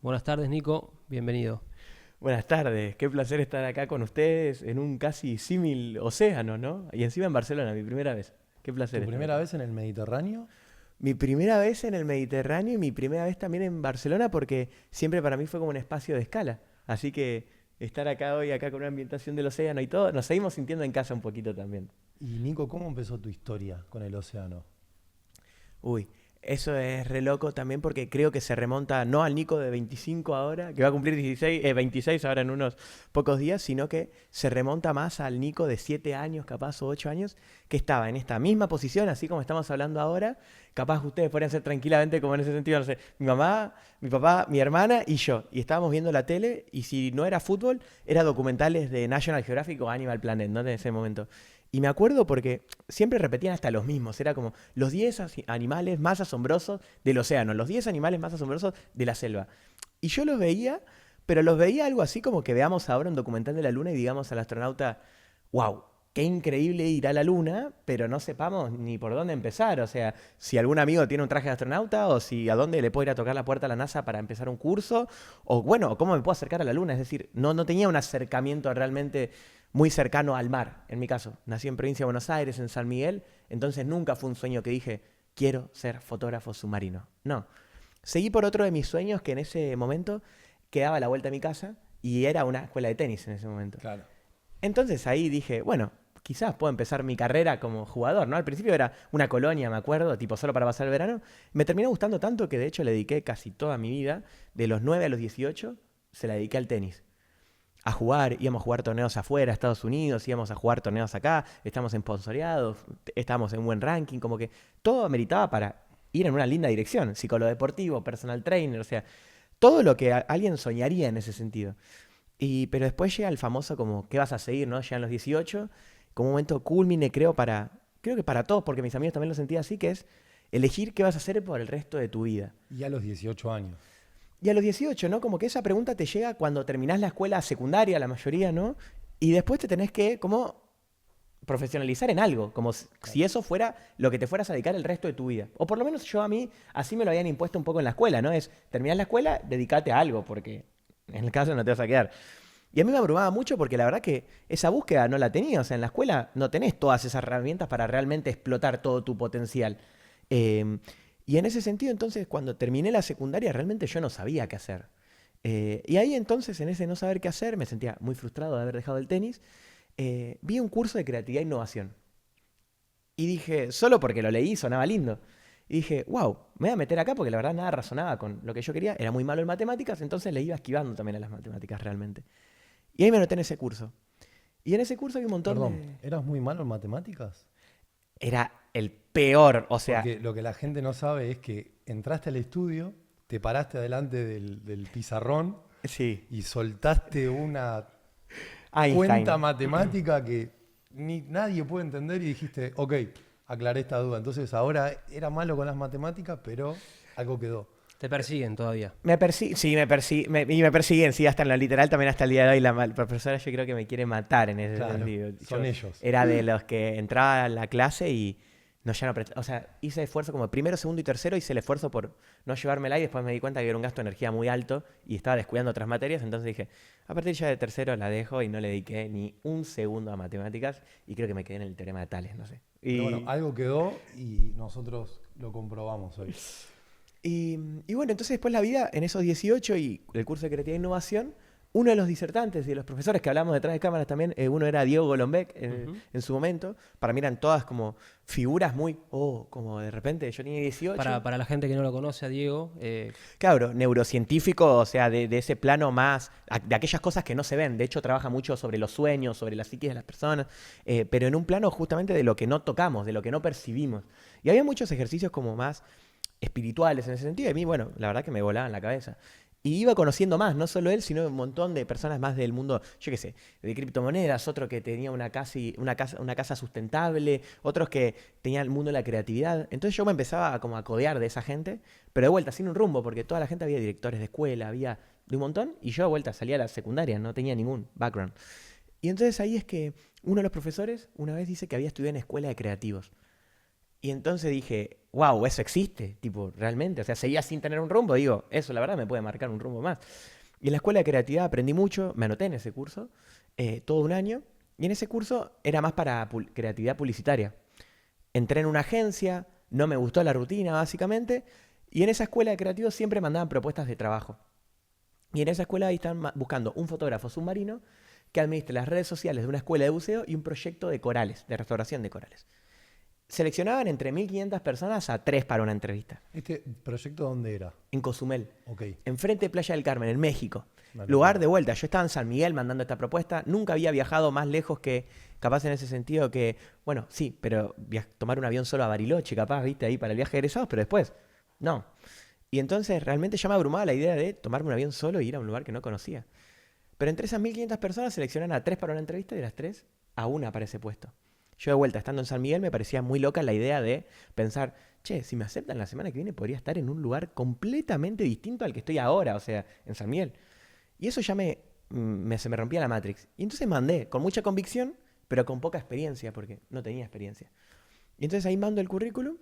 Buenas tardes, Nico. Bienvenido. Buenas tardes, qué placer estar acá con ustedes en un casi símil océano, ¿no? Y encima en Barcelona, mi primera vez. Qué placer ¿Tu estar primera acá. vez en el Mediterráneo? Mi primera vez en el Mediterráneo y mi primera vez también en Barcelona porque siempre para mí fue como un espacio de escala. Así que estar acá hoy, acá con una ambientación del océano y todo, nos seguimos sintiendo en casa un poquito también. Y Nico, ¿cómo empezó tu historia con el océano? Uy, eso es re loco también porque creo que se remonta no al Nico de 25 ahora, que va a cumplir 16, 26 ahora en unos pocos días, sino que se remonta más al Nico de 7 años, capaz, o 8 años, que estaba en esta misma posición, así como estamos hablando ahora. Capaz ustedes podrían ser tranquilamente como en ese sentido, no sé, mi mamá, mi papá, mi hermana y yo. Y estábamos viendo la tele y si no era fútbol, era documentales de National Geographic o Animal Planet, ¿no? De ese momento. Y me acuerdo porque siempre repetían hasta los mismos. Era como los 10 animales más asombrosos del océano, los 10 animales más asombrosos de la selva. Y yo los veía, pero los veía algo así como que veamos ahora un documental de la Luna y digamos al astronauta, wow, qué increíble ir a la Luna, pero no sepamos ni por dónde empezar. O sea, si algún amigo tiene un traje de astronauta o si a dónde le puedo ir a tocar la puerta a la NASA para empezar un curso, o bueno, cómo me puedo acercar a la Luna. Es decir, no tenía un acercamiento realmente muy cercano al mar, en mi caso. Nací en provincia de Buenos Aires, en San Miguel, entonces nunca fue un sueño que dije, quiero ser fotógrafo submarino. No. Seguí por otro de mis sueños que en ese momento quedaba a la vuelta de mi casa y era una escuela de tenis en ese momento. Claro. Entonces ahí dije, bueno, quizás puedo empezar mi carrera como jugador, ¿no? Al principio era una colonia, me acuerdo, tipo solo para pasar el verano. Me terminó gustando tanto que de hecho le dediqué casi toda mi vida, de los 9 a los 18, se la dediqué al tenis a jugar, íbamos a jugar torneos afuera, Estados Unidos, íbamos a jugar torneos acá, estamos sponsoreados, estábamos en un buen ranking, como que todo ameritaba para ir en una linda dirección, psicólogo deportivo, personal trainer, o sea, todo lo que alguien soñaría en ese sentido. Pero después llega el famoso como, ¿qué vas a seguir, no? Llegan los 18, como un momento culmine, creo que para todos, porque mis amigos también lo sentían así, que es elegir qué vas a hacer por el resto de tu vida. Y a los 18 años. Y a los 18, ¿no? Como que esa pregunta te llega cuando terminás la escuela secundaria, la mayoría, ¿no? Y después te tenés que, como, profesionalizar en algo, como Claro. si eso fuera lo que te fueras a dedicar el resto de tu vida. O por lo menos yo a mí, así me lo habían impuesto un poco en la escuela, ¿no? Es, terminás la escuela, dedícate a algo, porque en el caso no te vas a quedar. Y a mí me abrumaba mucho porque la verdad que esa búsqueda no la tenía. O sea, en la escuela no tenés todas esas herramientas para realmente explotar todo tu potencial. Eh, y en ese sentido, entonces, cuando terminé la secundaria, realmente yo no sabía qué hacer. Y ahí entonces, en ese no saber qué hacer, me sentía muy frustrado de haber dejado el tenis. Vi un curso de creatividad e innovación. Y dije, solo porque lo leí, sonaba lindo. Y dije, wow, me voy a meter acá porque la verdad nada razonaba con lo que yo quería. Era muy malo en matemáticas, entonces le iba esquivando también a las matemáticas realmente. Y ahí me anoté en ese curso. Y en ese curso había un montón Perdón, de... ¿eras muy malo en matemáticas? Era el peor, o sea, Porque lo que la gente no sabe es que entraste al estudio, te paraste adelante del pizarrón sí, y soltaste una cuenta Einstein. matemática que ni nadie puede entender y dijiste, ok, aclaré esta duda. Entonces ahora era malo con las matemáticas, pero algo quedó. Te persiguen todavía. Sí, y me persiguen, sí, hasta en lo literal, también hasta el día de hoy. Profesora yo creo que me quiere matar en ese Claro, sentido. son Yo ellos. era de los que entraba a la clase y no, ya no, o sea, hice esfuerzo como primero, segundo y tercero, hice el esfuerzo por no llevármela y después me di cuenta que era un gasto de energía muy alto y estaba descuidando otras materias, entonces dije, a partir ya de tercero la dejo y no le dediqué ni un segundo a matemáticas y creo que me quedé en el teorema de Tales, no sé. Pero bueno, algo quedó y nosotros lo comprobamos hoy. Y bueno, entonces después la vida, en esos 18 y el curso de creatividad e innovación, uno de los disertantes y de los profesores que hablamos detrás de cámaras también, uno era Diego Golombek Ujú. en su momento. Para mí eran todas como figuras muy, como de repente yo tenía 18. Para la gente que no lo conoce a Diego, Claro, neurocientífico, o sea, de ese plano más, de aquellas cosas que no se ven. De hecho, trabaja mucho sobre los sueños, sobre la psiquis de las personas, pero en un plano justamente de lo que no tocamos, de lo que no percibimos. Y había muchos ejercicios como más espirituales en ese sentido. Y a mí, bueno, la verdad que me volaban la cabeza. Y iba conociendo más, no solo él, sino un montón de personas más del mundo, yo qué sé, de criptomonedas, otro que tenía una casa sustentable, otros que tenían el mundo de la creatividad. Entonces yo me empezaba como a codear de esa gente, pero de vuelta, sin un rumbo, porque toda la gente había directores de escuela, había de un montón, y yo de vuelta salía a la secundaria, no tenía ningún background. Y entonces ahí es que uno de los profesores una vez dice que había estudiado en escuela de creativos. Y entonces dije, wow, eso existe, tipo, realmente. O sea, seguía sin tener un rumbo. Digo, eso la verdad me puede marcar un rumbo más. Y en la escuela de creatividad aprendí mucho, me anoté en ese curso, todo un año. Y en ese curso era más para creatividad publicitaria. Entré en una agencia, no me gustó la rutina básicamente, y en esa escuela de creativos siempre mandaban propuestas de trabajo. Y en esa escuela ahí están buscando un fotógrafo submarino que administre las redes sociales de una escuela de buceo y un proyecto de corales, de restauración de corales. Seleccionaban entre 1.500 personas a 3 para una entrevista. ¿Este proyecto dónde era? En Cozumel, Ok. enfrente de Playa del Carmen, en México. Una Lugar locura. de vuelta. Yo estaba en San Miguel mandando esta propuesta. Nunca había viajado más lejos que, capaz en ese sentido que, bueno, sí, pero tomar un avión solo a Bariloche, capaz, viste, ahí para el viaje de egresados, pero después, no. Y entonces realmente ya me abrumaba la idea de tomarme un avión solo e ir a un lugar que no conocía. Pero entre esas 1.500 personas seleccionan a 3 para una entrevista y de las 3 a una para ese puesto. Yo de vuelta, estando en San Miguel, me parecía muy loca la idea de pensar, che, si me aceptan la semana que viene podría estar en un lugar completamente distinto al que estoy ahora, o sea, en San Miguel. Y eso ya se me rompía la Matrix. Y entonces mandé, con mucha convicción, pero con poca experiencia, porque no tenía experiencia. Y entonces ahí mando el currículum,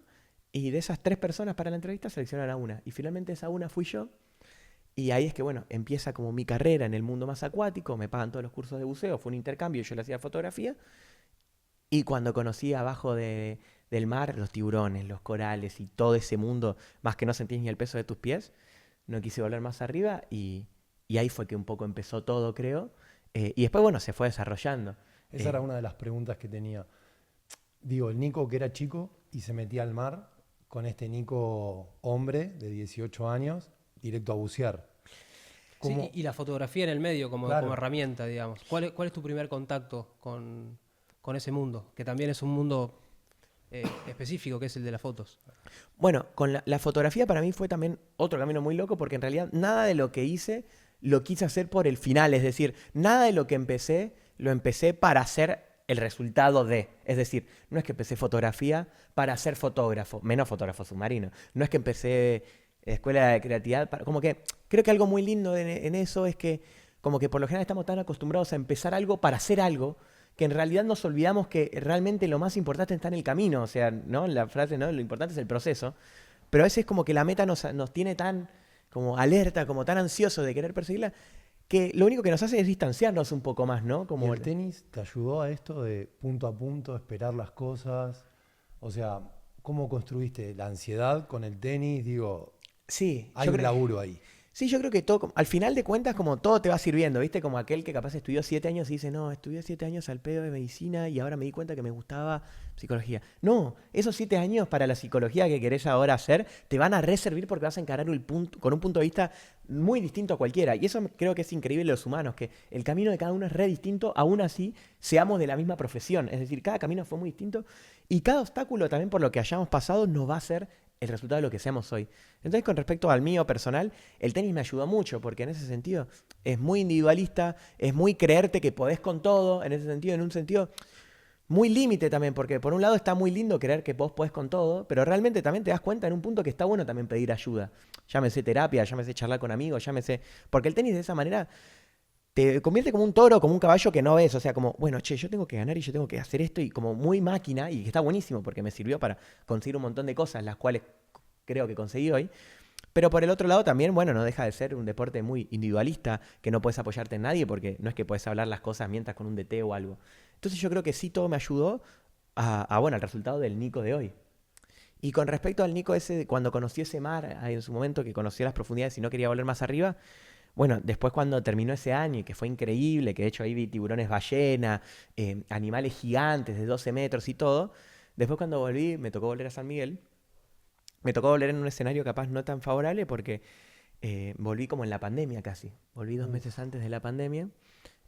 y de esas 3 personas para la entrevista seleccionan a una. Y finalmente esa una fui yo. Y ahí es que, bueno, empieza como mi carrera en el mundo más acuático, me pagan todos los cursos de buceo, fue un intercambio, yo le hacía fotografía. Y cuando conocí abajo del mar los tiburones, los corales y todo ese mundo, más que no sentís ni el peso de tus pies, no quise volver más arriba y ahí fue que un poco empezó todo, creo. Y después, bueno, se fue desarrollando. Esa era una de las preguntas que tenía. Digo, el Nico que era chico y se metía al mar con este Nico hombre de 18 años, directo a bucear. Sí, ¿Cómo? y la fotografía en el medio Claro. como herramienta, digamos. ¿Cuál es tu primer contacto con ese mundo? Que también es un mundo específico, que es el de las fotos. Bueno, con la fotografía para mí fue también otro camino muy loco porque en realidad nada de lo que hice lo quise hacer por el final. Es decir, nada de lo que empecé lo empecé para hacer el resultado de. Es decir, no es que empecé fotografía para ser fotógrafo, menos fotógrafo submarino. No es que empecé escuela de creatividad. Como que creo que algo muy lindo en eso es que como que por lo general estamos tan acostumbrados a empezar algo para hacer algo que en realidad nos olvidamos que realmente lo más importante está en el camino. O sea, ¿no? La frase, ¿no? Lo importante es el proceso. Pero a veces como que la meta nos tiene tan como alerta, como tan ansiosos de querer perseguirla, que lo único que nos hace es distanciarnos un poco más, ¿no? ¿Y Como el tenis te ayudó a esto de punto a punto, esperar las cosas? O sea, ¿cómo construiste la ansiedad con el tenis? Digo, sí, hay un laburo ahí. Sí, yo creo que todo, al final de cuentas, como todo te va sirviendo, ¿viste? Como aquel que capaz estudió 7 años y dice, no, estudié 7 años al pedo de medicina y ahora me di cuenta que me gustaba psicología. No, esos 7 años para la psicología que querés ahora hacer te van a reservir porque vas a encarar con un punto de vista muy distinto a cualquiera. Y eso creo que es increíble de los humanos, que el camino de cada uno es re distinto, aún así seamos de la misma profesión. Es decir, cada camino fue muy distinto y cada obstáculo también por lo que hayamos pasado nos va a hacer el resultado de lo que seamos hoy. Entonces, con respecto al mío personal, el tenis me ayudó mucho, porque en ese sentido es muy individualista, es muy creerte que podés con todo, en ese sentido, en un sentido muy límite también, porque por un lado está muy lindo creer que vos podés con todo, pero realmente también te das cuenta en un punto que está bueno también pedir ayuda. Llámese terapia, llámese charlar con amigos, llámese... Porque el tenis de esa manera te convierte como un toro, como un caballo que no ves, o sea, como, bueno, che, yo tengo que ganar y yo tengo que hacer esto y como muy máquina, y que está buenísimo porque me sirvió para conseguir un montón de cosas, las cuales creo que conseguí hoy. Pero por el otro lado también, bueno, no deja de ser un deporte muy individualista, que no puedes apoyarte en nadie porque no es que puedes hablar las cosas mientras con un DT o algo. Entonces yo creo que sí todo me ayudó bueno, al resultado del Nico de hoy. Y con respecto al Nico ese, cuando conocí ese mar, en su momento que conocí las profundidades y no quería volver más arriba, bueno, después cuando terminó ese año y que fue increíble, que de hecho ahí vi tiburones ballena, animales gigantes de 12 metros y todo, después cuando volví, me tocó volver a San Miguel, me tocó volver en un escenario capaz no tan favorable porque volví como en la pandemia casi, volví 2 meses antes de la pandemia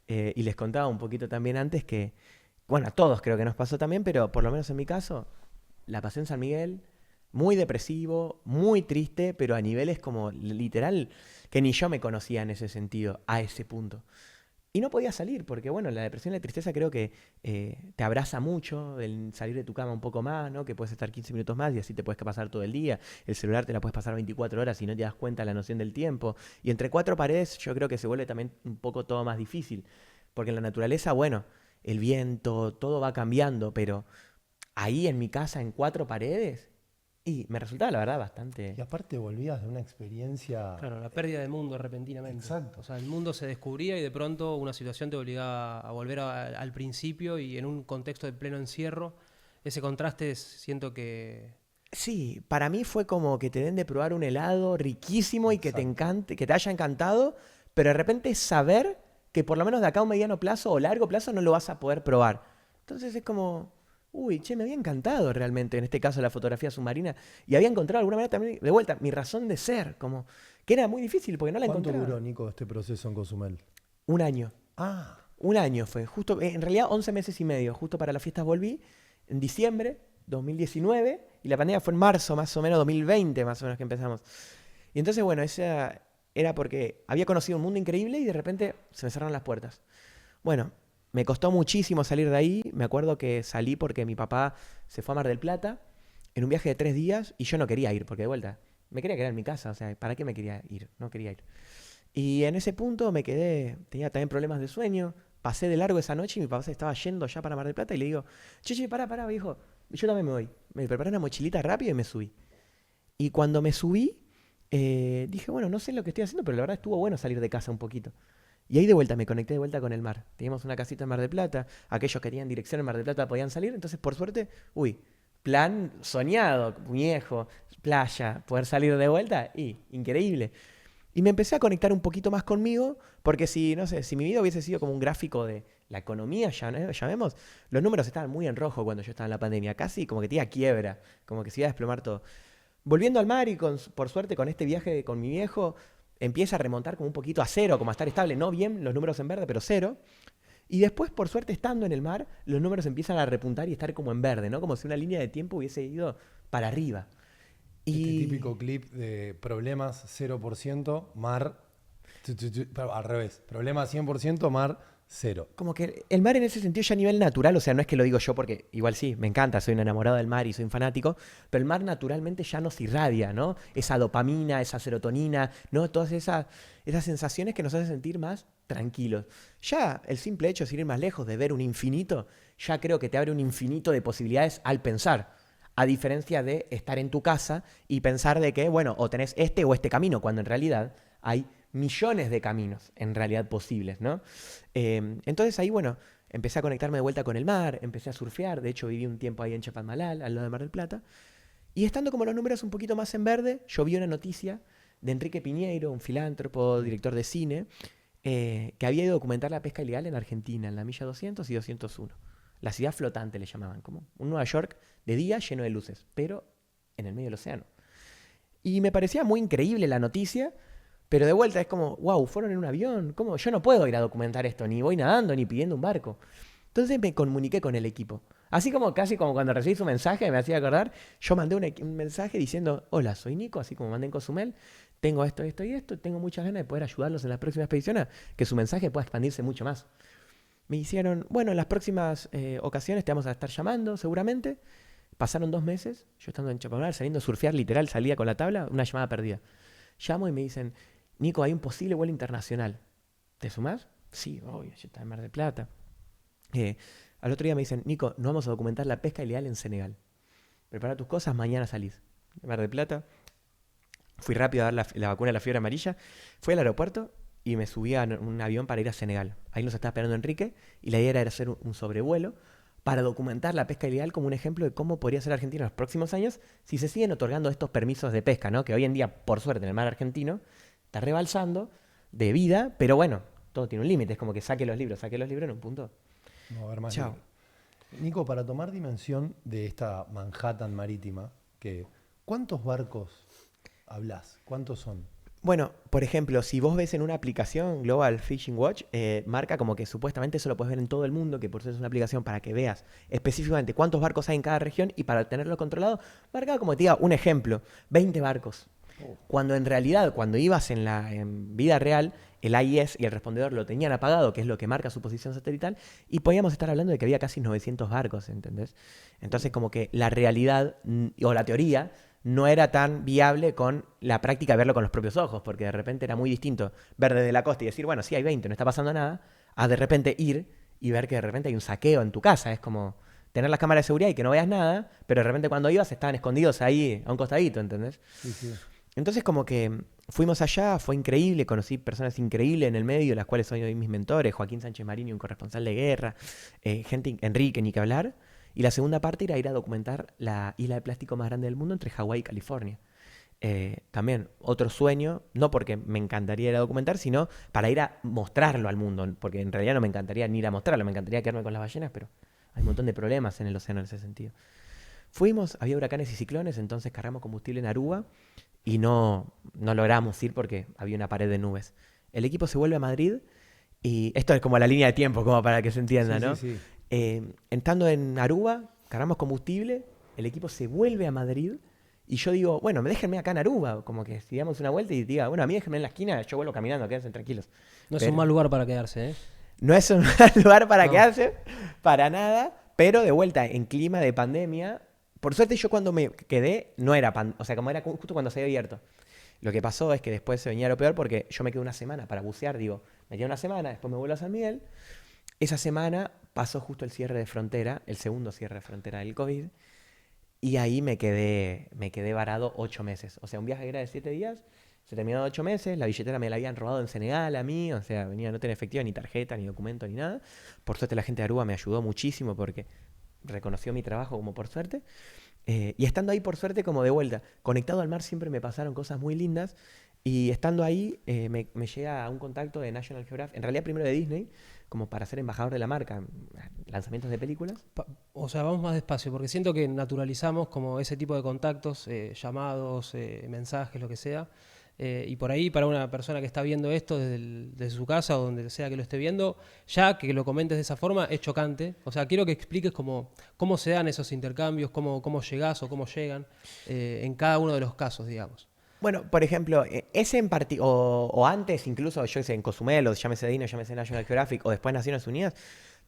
y les contaba un poquito también antes que, bueno, a todos creo que nos pasó también, pero por lo menos en mi caso, la pasé en San Miguel, muy depresivo, muy triste, pero a niveles como literal que ni yo me conocía en ese sentido, a ese punto. Y no podía salir, porque bueno, la depresión y la tristeza creo que te abraza mucho, el salir de tu cama un poco más, ¿no? Que puedes estar 15 minutos más y así te puedes pasar todo el día. El celular te la puedes pasar 24 horas y no te das cuenta de la noción del tiempo. Y entre 4 paredes yo creo que se vuelve también un poco todo más difícil. Porque en la naturaleza, bueno, el viento, todo va cambiando, pero ahí en mi casa, en 4 paredes, y me resultaba, la verdad, bastante... Y aparte volvías de una experiencia... Claro, la pérdida de mundo repentinamente. Exacto. O sea, el mundo se descubría y de pronto una situación te obligaba a volver al principio y en un contexto de pleno encierro. Ese contraste siento que... Sí, para mí fue como que te den de probar un helado riquísimo y que te Exacto. encante, que te haya encantado, pero de repente saber que por lo menos de acá a un mediano plazo o largo plazo no lo vas a poder probar. Entonces es como, uy, che, me había encantado realmente, en este caso la fotografía submarina, y había encontrado de alguna manera también, de vuelta, mi razón de ser, como que era muy difícil porque no la ¿Cuánto encontraba. duró, Nico, este proceso en Cozumel? Un año. Ah, Un año fue, justo, en realidad 11 meses y medio, justo para las fiestas volví, en diciembre 2019, y la pandemia fue en marzo más o menos, 2020 más o menos que empezamos. Y entonces, bueno, esa era porque había conocido un mundo increíble y de repente se me cerraron las puertas. Bueno, me costó muchísimo salir de ahí, me acuerdo que salí porque mi papá se fue a Mar del Plata en un viaje de 3 días y yo no quería ir, porque de vuelta, me quería quedar en mi casa, o sea, ¿para qué me quería ir? No quería ir. Y en ese punto me quedé, tenía también problemas de sueño, pasé de largo esa noche y mi papá se estaba yendo ya para Mar del Plata y le digo, che, pará, viejo, yo también me voy. Me preparé una mochilita rápido y me subí. Y cuando me subí, dije, bueno, no sé lo que estoy haciendo, pero la verdad estuvo bueno salir de casa un poquito. Y ahí de vuelta me conecté de vuelta con el mar. Teníamos una casita en Mar del Plata, aquellos que tenían dirección en Mar del Plata podían salir, entonces por suerte, plan soñado, viejo, playa, poder salir de vuelta, y increíble. Y me empecé a conectar un poquito más conmigo, porque si, no sé, si mi vida hubiese sido como un gráfico de la economía, llamemos, los números estaban muy en rojo cuando yo estaba en la pandemia, casi como que tenía quiebra, como que se iba a desplomar todo. Volviendo al mar y por suerte con este viaje con mi viejo, empieza a remontar como un poquito a cero, como a estar estable, no bien los números en verde, pero cero. Y después, por suerte, estando en el mar, los números empiezan a repuntar y estar como en verde, ¿no? Como si una línea de tiempo hubiese ido para arriba. este Y típico clip de problemas 0%, mar... Pero al revés, problemas 100%, mar 0. como que el mar en ese sentido ya a nivel natural, o sea, no es que lo digo yo porque igual sí, me encanta, soy un enamorado del mar y soy un fanático, pero el mar naturalmente ya nos irradia, ¿no? Esa dopamina, esa serotonina, ¿no? Todas esas sensaciones que nos hacen sentir más tranquilos. Ya el simple hecho de ir más lejos, de ver un infinito, ya creo que te abre un infinito de posibilidades al pensar. A diferencia de estar en tu casa y pensar de que, bueno, o tenés este o este camino, cuando en realidad hay millones de caminos en realidad posibles, ¿no? Entonces ahí, bueno, empecé a conectarme de vuelta con el mar, empecé a surfear, de hecho viví un tiempo ahí en Chapadmalal, al lado de Mar del Plata, y estando como los números un poquito más en verde, yo vi una noticia de Enrique Piñeiro, un filántropo, director de cine, que había ido a documentar la pesca ilegal en Argentina, en la milla 200 y 201. La ciudad flotante le llamaban, como un Nueva York de día lleno de luces, pero en el medio del océano. Y me parecía muy increíble la noticia, pero de vuelta es como, wow, fueron en un avión, ¿cómo? Yo no puedo ir a documentar esto, ni voy nadando, ni pidiendo un barco. Entonces me comuniqué con el equipo. Así como casi como cuando recibí su mensaje, me hacía acordar, yo mandé un mensaje diciendo, hola, soy Nico, así como mandé en Cozumel, tengo esto y esto, tengo muchas ganas de poder ayudarlos en la próxima expedición a que su mensaje pueda expandirse mucho más. Me hicieron, bueno, en las próximas ocasiones te vamos a estar llamando, seguramente. Pasaron 2 meses, yo estando en Chapadmalal, saliendo a surfear, literal, salía con la tabla, una llamada perdida. Llamo y me dicen, Nico, hay un posible vuelo internacional. ¿Te sumás? Sí, obvio, yo estaba en Mar del Plata. Al otro día me dicen, Nico, no vamos a documentar la pesca ilegal en Senegal. Prepara tus cosas, mañana salís. De Mar del Plata, fui rápido a dar la vacuna de la fiebre amarilla, fui al aeropuerto y me subí a un avión para ir a Senegal. Ahí nos estaba esperando Enrique y la idea era hacer un sobrevuelo para documentar la pesca ilegal como un ejemplo de cómo podría ser Argentina en los próximos años si se siguen otorgando estos permisos de pesca, ¿no? Que hoy en día, por suerte, en el mar argentino está rebalsando de vida, pero bueno, todo tiene un límite. Es como que saque los libros en un punto. No va a haber más Chao. libros. Nico, para tomar dimensión de esta Manhattan marítima, ¿cuántos barcos hablas? ¿Cuántos son? Bueno, por ejemplo, si vos ves en una aplicación, Global Fishing Watch, marca como que supuestamente eso lo puedes ver en todo el mundo, que por eso es una aplicación para que veas específicamente cuántos barcos hay en cada región y para tenerlo controlado, marca como te diga un ejemplo, 20 barcos. Cuando en realidad, cuando ibas en vida real, el AIS y el respondedor lo tenían apagado, que es lo que marca su posición satelital, y podíamos estar hablando de que había casi 900 barcos, ¿entendés? Entonces como que la realidad o la teoría no era tan viable con la práctica de verlo con los propios ojos, porque de repente era muy distinto ver desde la costa y decir, bueno, sí hay 20, no está pasando nada, a de repente ir y ver que de repente hay un saqueo en tu casa. Es como, tener las cámaras de seguridad y que no veas nada, pero de repente cuando ibas estaban escondidos ahí a un costadito, ¿entendés? Sí, sí. Entonces como que fuimos allá, fue increíble, conocí personas increíbles en el medio, las cuales son hoy mis mentores, Joaquín Sánchez Marini, un corresponsal de guerra, gente, Enrique, ni que hablar. Y la segunda parte era ir a documentar la isla de plástico más grande del mundo entre Hawái y California. También otro sueño, no porque me encantaría ir a documentar, sino para ir a mostrarlo al mundo, porque en realidad no me encantaría ni ir a mostrarlo, me encantaría quedarme con las ballenas, pero hay un montón de problemas en el océano en ese sentido. Fuimos, había huracanes y ciclones, entonces cargamos combustible en Aruba y no logramos ir porque había una pared de nubes. El equipo se vuelve a Madrid y esto es como la línea de tiempo, como para que se entienda, Sí, ¿no? sí, sí. Estando en Aruba, cargamos combustible, el equipo se vuelve a Madrid y yo digo, bueno, déjenme acá en Aruba, como que si damos una vuelta y diga, bueno, a mí déjenme en la esquina, yo vuelvo caminando, quédense tranquilos. No es Pero un mal lugar para quedarse, ¿eh? no es un mal lugar para No. quedarse, para nada, pero de vuelta, en clima de pandemia, por suerte yo cuando me quedé, no era o sea, como era justo cuando se había abierto. Lo que pasó es que después se venía lo peor porque yo me quedé una semana para bucear, digo, me quedé una semana, después me vuelvo a San Miguel. Esa semana pasó justo el cierre de frontera, el segundo cierre de frontera del COVID, y ahí me quedé varado 8 meses. O sea, un viaje que era de 7 días, se terminó en 8 meses, la billetera me la habían robado en Senegal a mí, o sea, venía no tener efectivo, ni tarjeta, ni documento, ni nada. Por suerte la gente de Aruba me ayudó muchísimo porque reconoció mi trabajo como por suerte. Y estando ahí por suerte como de vuelta, conectado al mar siempre me pasaron cosas muy lindas. Y estando ahí me llega a un contacto de National Geographic, en realidad primero de Disney, como para ser embajador de la marca, lanzamientos de películas. O sea, vamos más despacio, porque siento que naturalizamos como ese tipo de contactos, llamados, mensajes, lo que sea. Y por ahí, para una persona que está viendo esto desde su casa o donde sea que lo esté viendo, ya que lo comentes de esa forma es chocante. O sea, quiero que expliques cómo se dan esos intercambios, cómo llegás o cómo llegan en cada uno de los casos, digamos. Bueno, por ejemplo, ese en o antes incluso, yo qué sé, en Cozumel, o llámese Dino, llámese National Geographic, o después Naciones Unidas,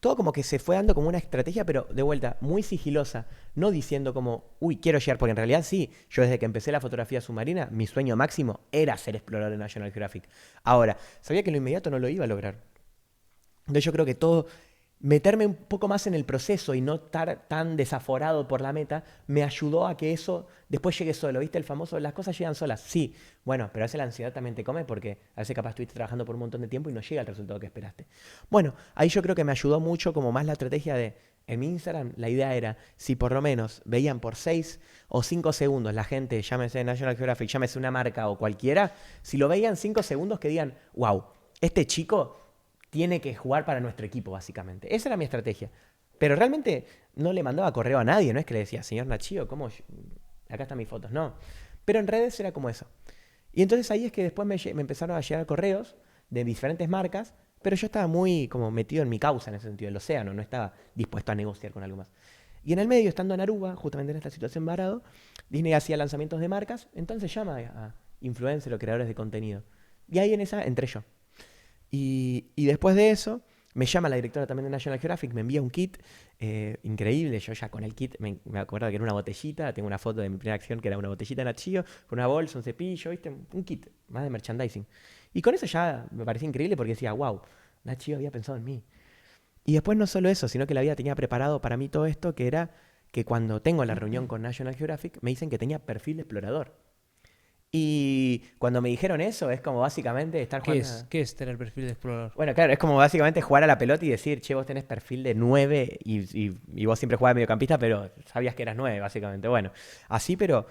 todo como que se fue dando como una estrategia, pero de vuelta, muy sigilosa, no diciendo como, uy, quiero llegar, porque en realidad sí, yo desde que empecé la fotografía submarina, mi sueño máximo era ser explorador de National Geographic. Ahora, sabía que en lo inmediato no lo iba a lograr. Entonces yo creo que todo, meterme un poco más en el proceso y no estar tan desaforado por la meta, me ayudó a que eso después llegue solo. ¿Viste el famoso, las cosas llegan solas? Sí, bueno, pero a veces la ansiedad también te come porque a veces capaz estuviste trabajando por un montón de tiempo y no llega el resultado que esperaste. Bueno, ahí yo creo que me ayudó mucho como más la estrategia de, en mi Instagram, la idea era, si por lo menos veían por 6 o 5 segundos la gente, llámese National Geographic, llámese una marca o cualquiera, si lo veían 5 segundos que digan, wow, este chico tiene que jugar para nuestro equipo, básicamente. Esa era mi estrategia. Pero realmente no le mandaba correo a nadie, no es que le decía, señor Nachio, ¿cómo? Acá están mis fotos, no. Pero en redes era como eso. Y entonces ahí es que después me empezaron a llegar correos de diferentes marcas, pero yo estaba muy como metido en mi causa en ese sentido, el océano, no estaba dispuesto a negociar con algo más. Y en el medio, estando en Aruba, justamente en esta situación varado, Disney hacía lanzamientos de marcas, entonces llama a influencers o creadores de contenido. Y ahí en esa entré yo. Y después de eso, me llama la directora también de National Geographic, me envía un kit increíble. Yo ya con el kit me acuerdo que era una botellita. Tengo una foto de mi primera acción que era una botellita de Nachio con una bolsa, un cepillo, ¿viste? Un kit más de merchandising. Y con eso ya me parecía increíble porque decía, wow, Nachio había pensado en mí. Y después no solo eso, sino que la vida tenía preparado para mí todo esto, que era que cuando tengo la reunión con National Geographic, me dicen que tenía perfil de explorador. Y cuando me dijeron eso, es como básicamente estar jugando. ¿Qué es tener perfil de explorador? Bueno, claro, es como básicamente jugar a la pelota y decir, che, vos tenés perfil de 9 y vos siempre jugabas de mediocampista, pero sabías que eras 9, básicamente. Bueno, así, pero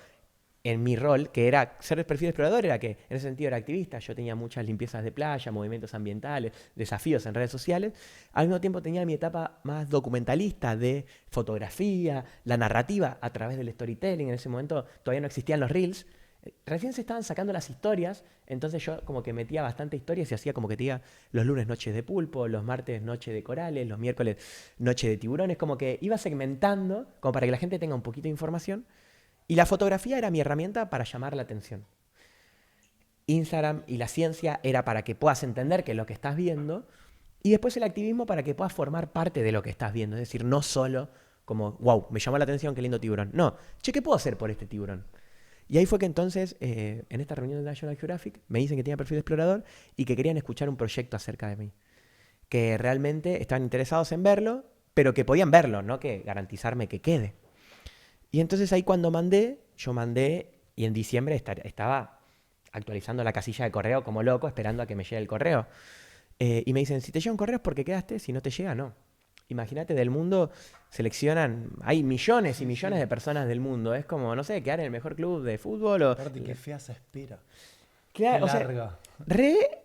en mi rol, que era ser el perfil de explorador, era que en ese sentido era activista. Yo tenía muchas limpiezas de playa, movimientos ambientales, desafíos en redes sociales. Al mismo tiempo tenía mi etapa más documentalista de fotografía, la narrativa a través del storytelling. En ese momento todavía no existían los reels. Recién se estaban sacando las historias, entonces yo como que metía bastante historias y hacía como que te diga los lunes noches de pulpo, los martes noche de corales, los miércoles noche de tiburones, como que iba segmentando como para que la gente tenga un poquito de información y la fotografía era mi herramienta para llamar la atención. Instagram y la ciencia era para que puedas entender qué es lo que estás viendo y después el activismo para que puedas formar parte de lo que estás viendo, es decir, no solo como, wow, me llamó la atención, qué lindo tiburón. No, che, ¿qué puedo hacer por este tiburón? Y ahí fue que entonces, en esta reunión de National Geographic, me dicen que tenía perfil de explorador y que querían escuchar un proyecto acerca de mí. Que realmente estaban interesados en verlo, pero que podían verlo, no que garantizarme que quede. Y entonces ahí cuando yo mandé y en diciembre estaba actualizando la casilla de correo como loco, esperando a que me llegue el correo. Y me dicen, si te llega un correo es porque quedaste, si no te llega, no. Imagínate, del mundo seleccionan, hay millones y millones de personas del mundo. Es como, no sé, quedar en el mejor club de fútbol o... Aparte, qué fea esa espera. Claro, Qué o sea, larga.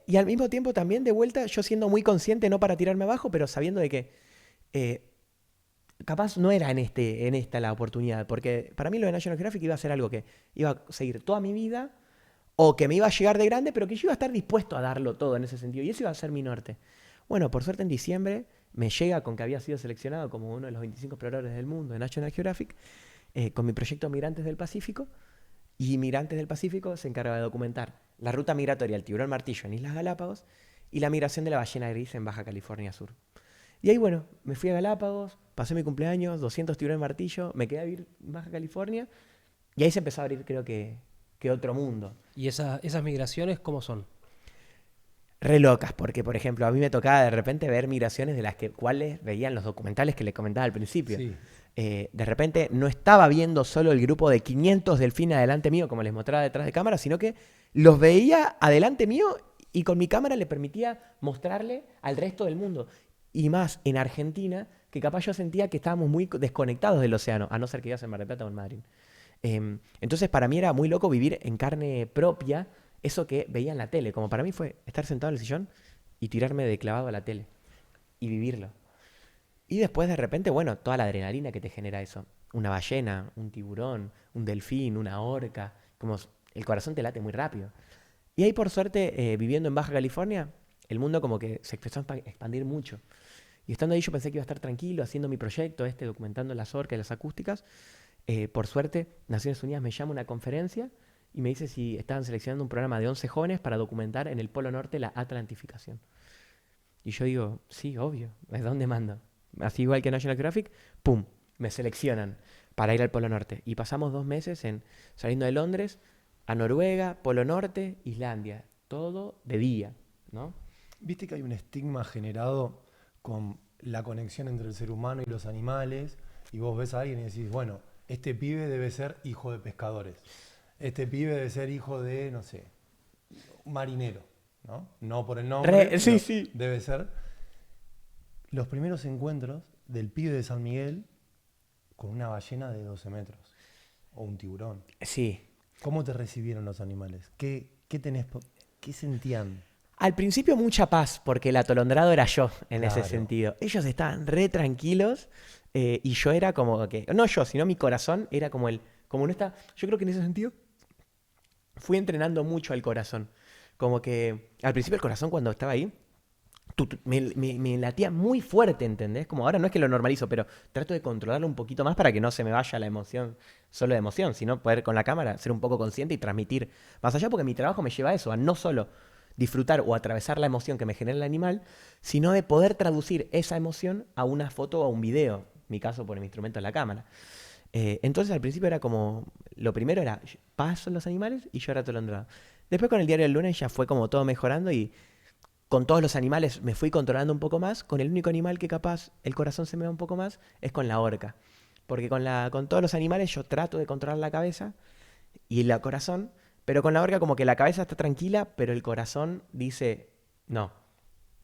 y al mismo tiempo también de vuelta, yo siendo muy consciente, no para tirarme abajo, pero sabiendo de que capaz no era en esta la oportunidad, porque para mí lo de National Geographic iba a ser algo que iba a seguir toda mi vida, o que me iba a llegar de grande, pero que yo iba a estar dispuesto a darlo todo en ese sentido, y eso iba a ser mi norte. Bueno, por suerte en diciembre me llega con que había sido seleccionado como uno de los 25 exploradores del mundo de National Geographic, con mi proyecto Migrantes del Pacífico, y Migrantes del Pacífico se encarga de documentar la ruta migratoria del tiburón martillo en Islas Galápagos y la migración de la ballena gris en Baja California Sur. Y ahí, bueno, me fui a Galápagos, pasé mi cumpleaños, 200 tiburones martillo, me quedé a vivir en Baja California y ahí se empezó a abrir, creo que otro mundo. ¿Y esas migraciones cómo son? Re locas, porque, por ejemplo, a mí me tocaba de repente ver migraciones de las cuales veían los documentales que les comentaba al principio. Sí. De repente no estaba viendo solo el grupo de 500 delfines adelante mío, como les mostraba detrás de cámara, sino que los veía adelante mío y con mi cámara le permitía mostrarle al resto del mundo. Y más en Argentina, que capaz yo sentía que estábamos muy desconectados del océano, a no ser que vivas en Mar del Plata o en Madrid. Entonces para mí era muy loco vivir en carne propia eso que veía en la tele. Como para mí fue estar sentado en el sillón y tirarme de clavado a la tele y vivirlo. Y después de repente, bueno, toda la adrenalina que te genera eso. Una ballena, un tiburón, un delfín, una orca. Como el corazón te late muy rápido. Y ahí por suerte, viviendo en Baja California, el mundo como que se empezó a expandir mucho. Y estando ahí yo pensé que iba a estar tranquilo haciendo mi proyecto, documentando las orcas y las acústicas. Por suerte, Naciones Unidas me llama a una conferencia y me dice si estaban seleccionando un programa de 11 jóvenes para documentar en el Polo Norte la atlantificación. Y yo digo, sí, obvio, ¿es dónde mando? Así igual que National Geographic, ¡pum!, me seleccionan para ir al Polo Norte. Y pasamos 2 meses saliendo de Londres a Noruega, Polo Norte, Islandia. Todo de día, ¿no? Viste que hay un estigma generado con la conexión entre el ser humano y los animales, y vos ves a alguien y decís, bueno, este pibe debe ser hijo de pescadores. Este pibe debe ser hijo de, no sé, marinero, ¿no? No por el nombre, sí. Debe ser. Los primeros encuentros del pibe de San Miguel con una ballena de 12 metros o un tiburón. Sí. ¿Cómo te recibieron los animales? ¿Qué sentían? Al principio mucha paz, porque el atolondrado era yo en Claro. ese sentido. Ellos estaban re tranquilos y yo era como que, no yo, sino mi corazón era como no está. Yo creo que en ese sentido fui entrenando mucho al corazón. Como que al principio el corazón cuando estaba ahí me latía muy fuerte, ¿entendés? Como ahora no es que lo normalizo, pero trato de controlarlo un poquito más para que no se me vaya la emoción, solo de emoción, sino poder con la cámara ser un poco consciente y transmitir más allá, porque mi trabajo me lleva a eso, a no solo disfrutar o atravesar la emoción que me genera el animal, sino de poder traducir esa emoción a una foto o a un video, en mi caso por el instrumento de la cámara. Entonces al principio era como, lo primero era paz en los animales y yo era atolondrado. Después con el diario del lunes ya fue como todo mejorando y con todos los animales me fui controlando un poco más. Con el único animal que capaz el corazón se me va un poco más es con la orca. Porque con todos los animales yo trato de controlar la cabeza y el corazón, pero con la orca como que la cabeza está tranquila, pero el corazón dice, no,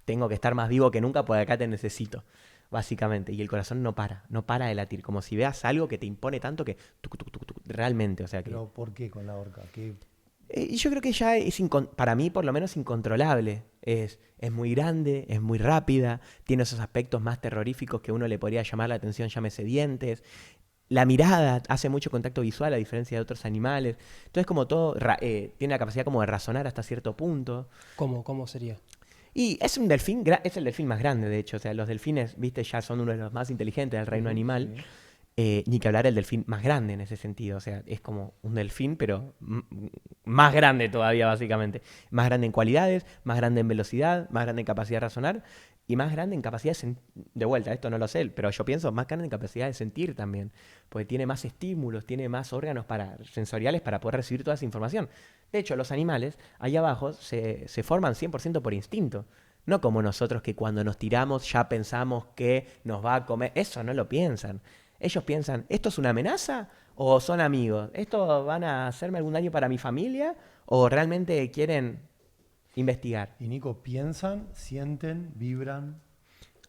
tengo que estar más vivo que nunca porque acá te necesito, básicamente. Y el corazón no para de latir, como si veas algo que te impone tanto que realmente, o sea que... ¿Pero por qué con la orca? Y yo creo que ya para mí por lo menos incontrolable. Es muy grande, es muy rápida, tiene esos aspectos más terroríficos que uno le podría llamar la atención, llámese dientes. La mirada hace mucho contacto visual a diferencia de otros animales. Entonces como todo tiene la capacidad como de razonar hasta cierto punto. ¿Cómo sería? Y es un delfín, es el delfín más grande de hecho. O sea, los delfines, viste, ya son uno de los más inteligentes del reino animal. Sí. Ni que hablar el delfín más grande en ese sentido. O sea, es como un delfín, pero más grande todavía, básicamente. Más grande en cualidades, más grande en velocidad, más grande en capacidad de razonar y más grande en capacidad de vuelta, esto no lo sé, pero yo pienso más grande en capacidad de sentir también. Porque tiene más estímulos, tiene más órganos sensoriales para poder recibir toda esa información. De hecho, los animales, ahí abajo, se forman 100% por instinto. No como nosotros que cuando nos tiramos ya pensamos que nos va a comer. Eso no lo piensan. Ellos piensan, ¿esto es una amenaza o son amigos? ¿Esto van a hacerme algún daño para mi familia o realmente quieren investigar? Y Nico, piensan, sienten, vibran.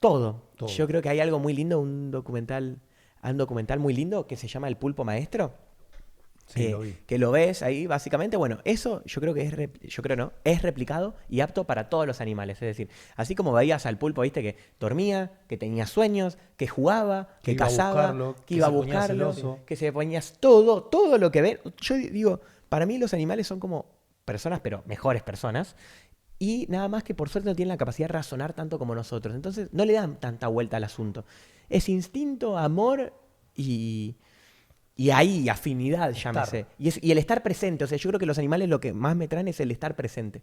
Todo. Todo. Yo creo que hay algo muy lindo, hay un documental muy lindo que se llama El Pulpo Maestro. Sí, lo vi. Que lo ves ahí, básicamente. Bueno, eso yo creo que es replicado y apto para todos los animales. Es decir, así como veías al pulpo, viste, que dormía, que tenía sueños, que jugaba, que iba a cazaba, buscarlo, que que iba a se ponía buscarlo, celoso. que se ponía todo lo que ven. Yo digo, para mí los animales son como personas, pero mejores personas. Y nada más que por suerte no tienen la capacidad de razonar tanto como nosotros. Entonces no le dan tanta vuelta al asunto. Es instinto, amor y ahí, afinidad, llámese. Y el estar presente. O sea, yo creo que los animales lo que más me traen es el estar presente.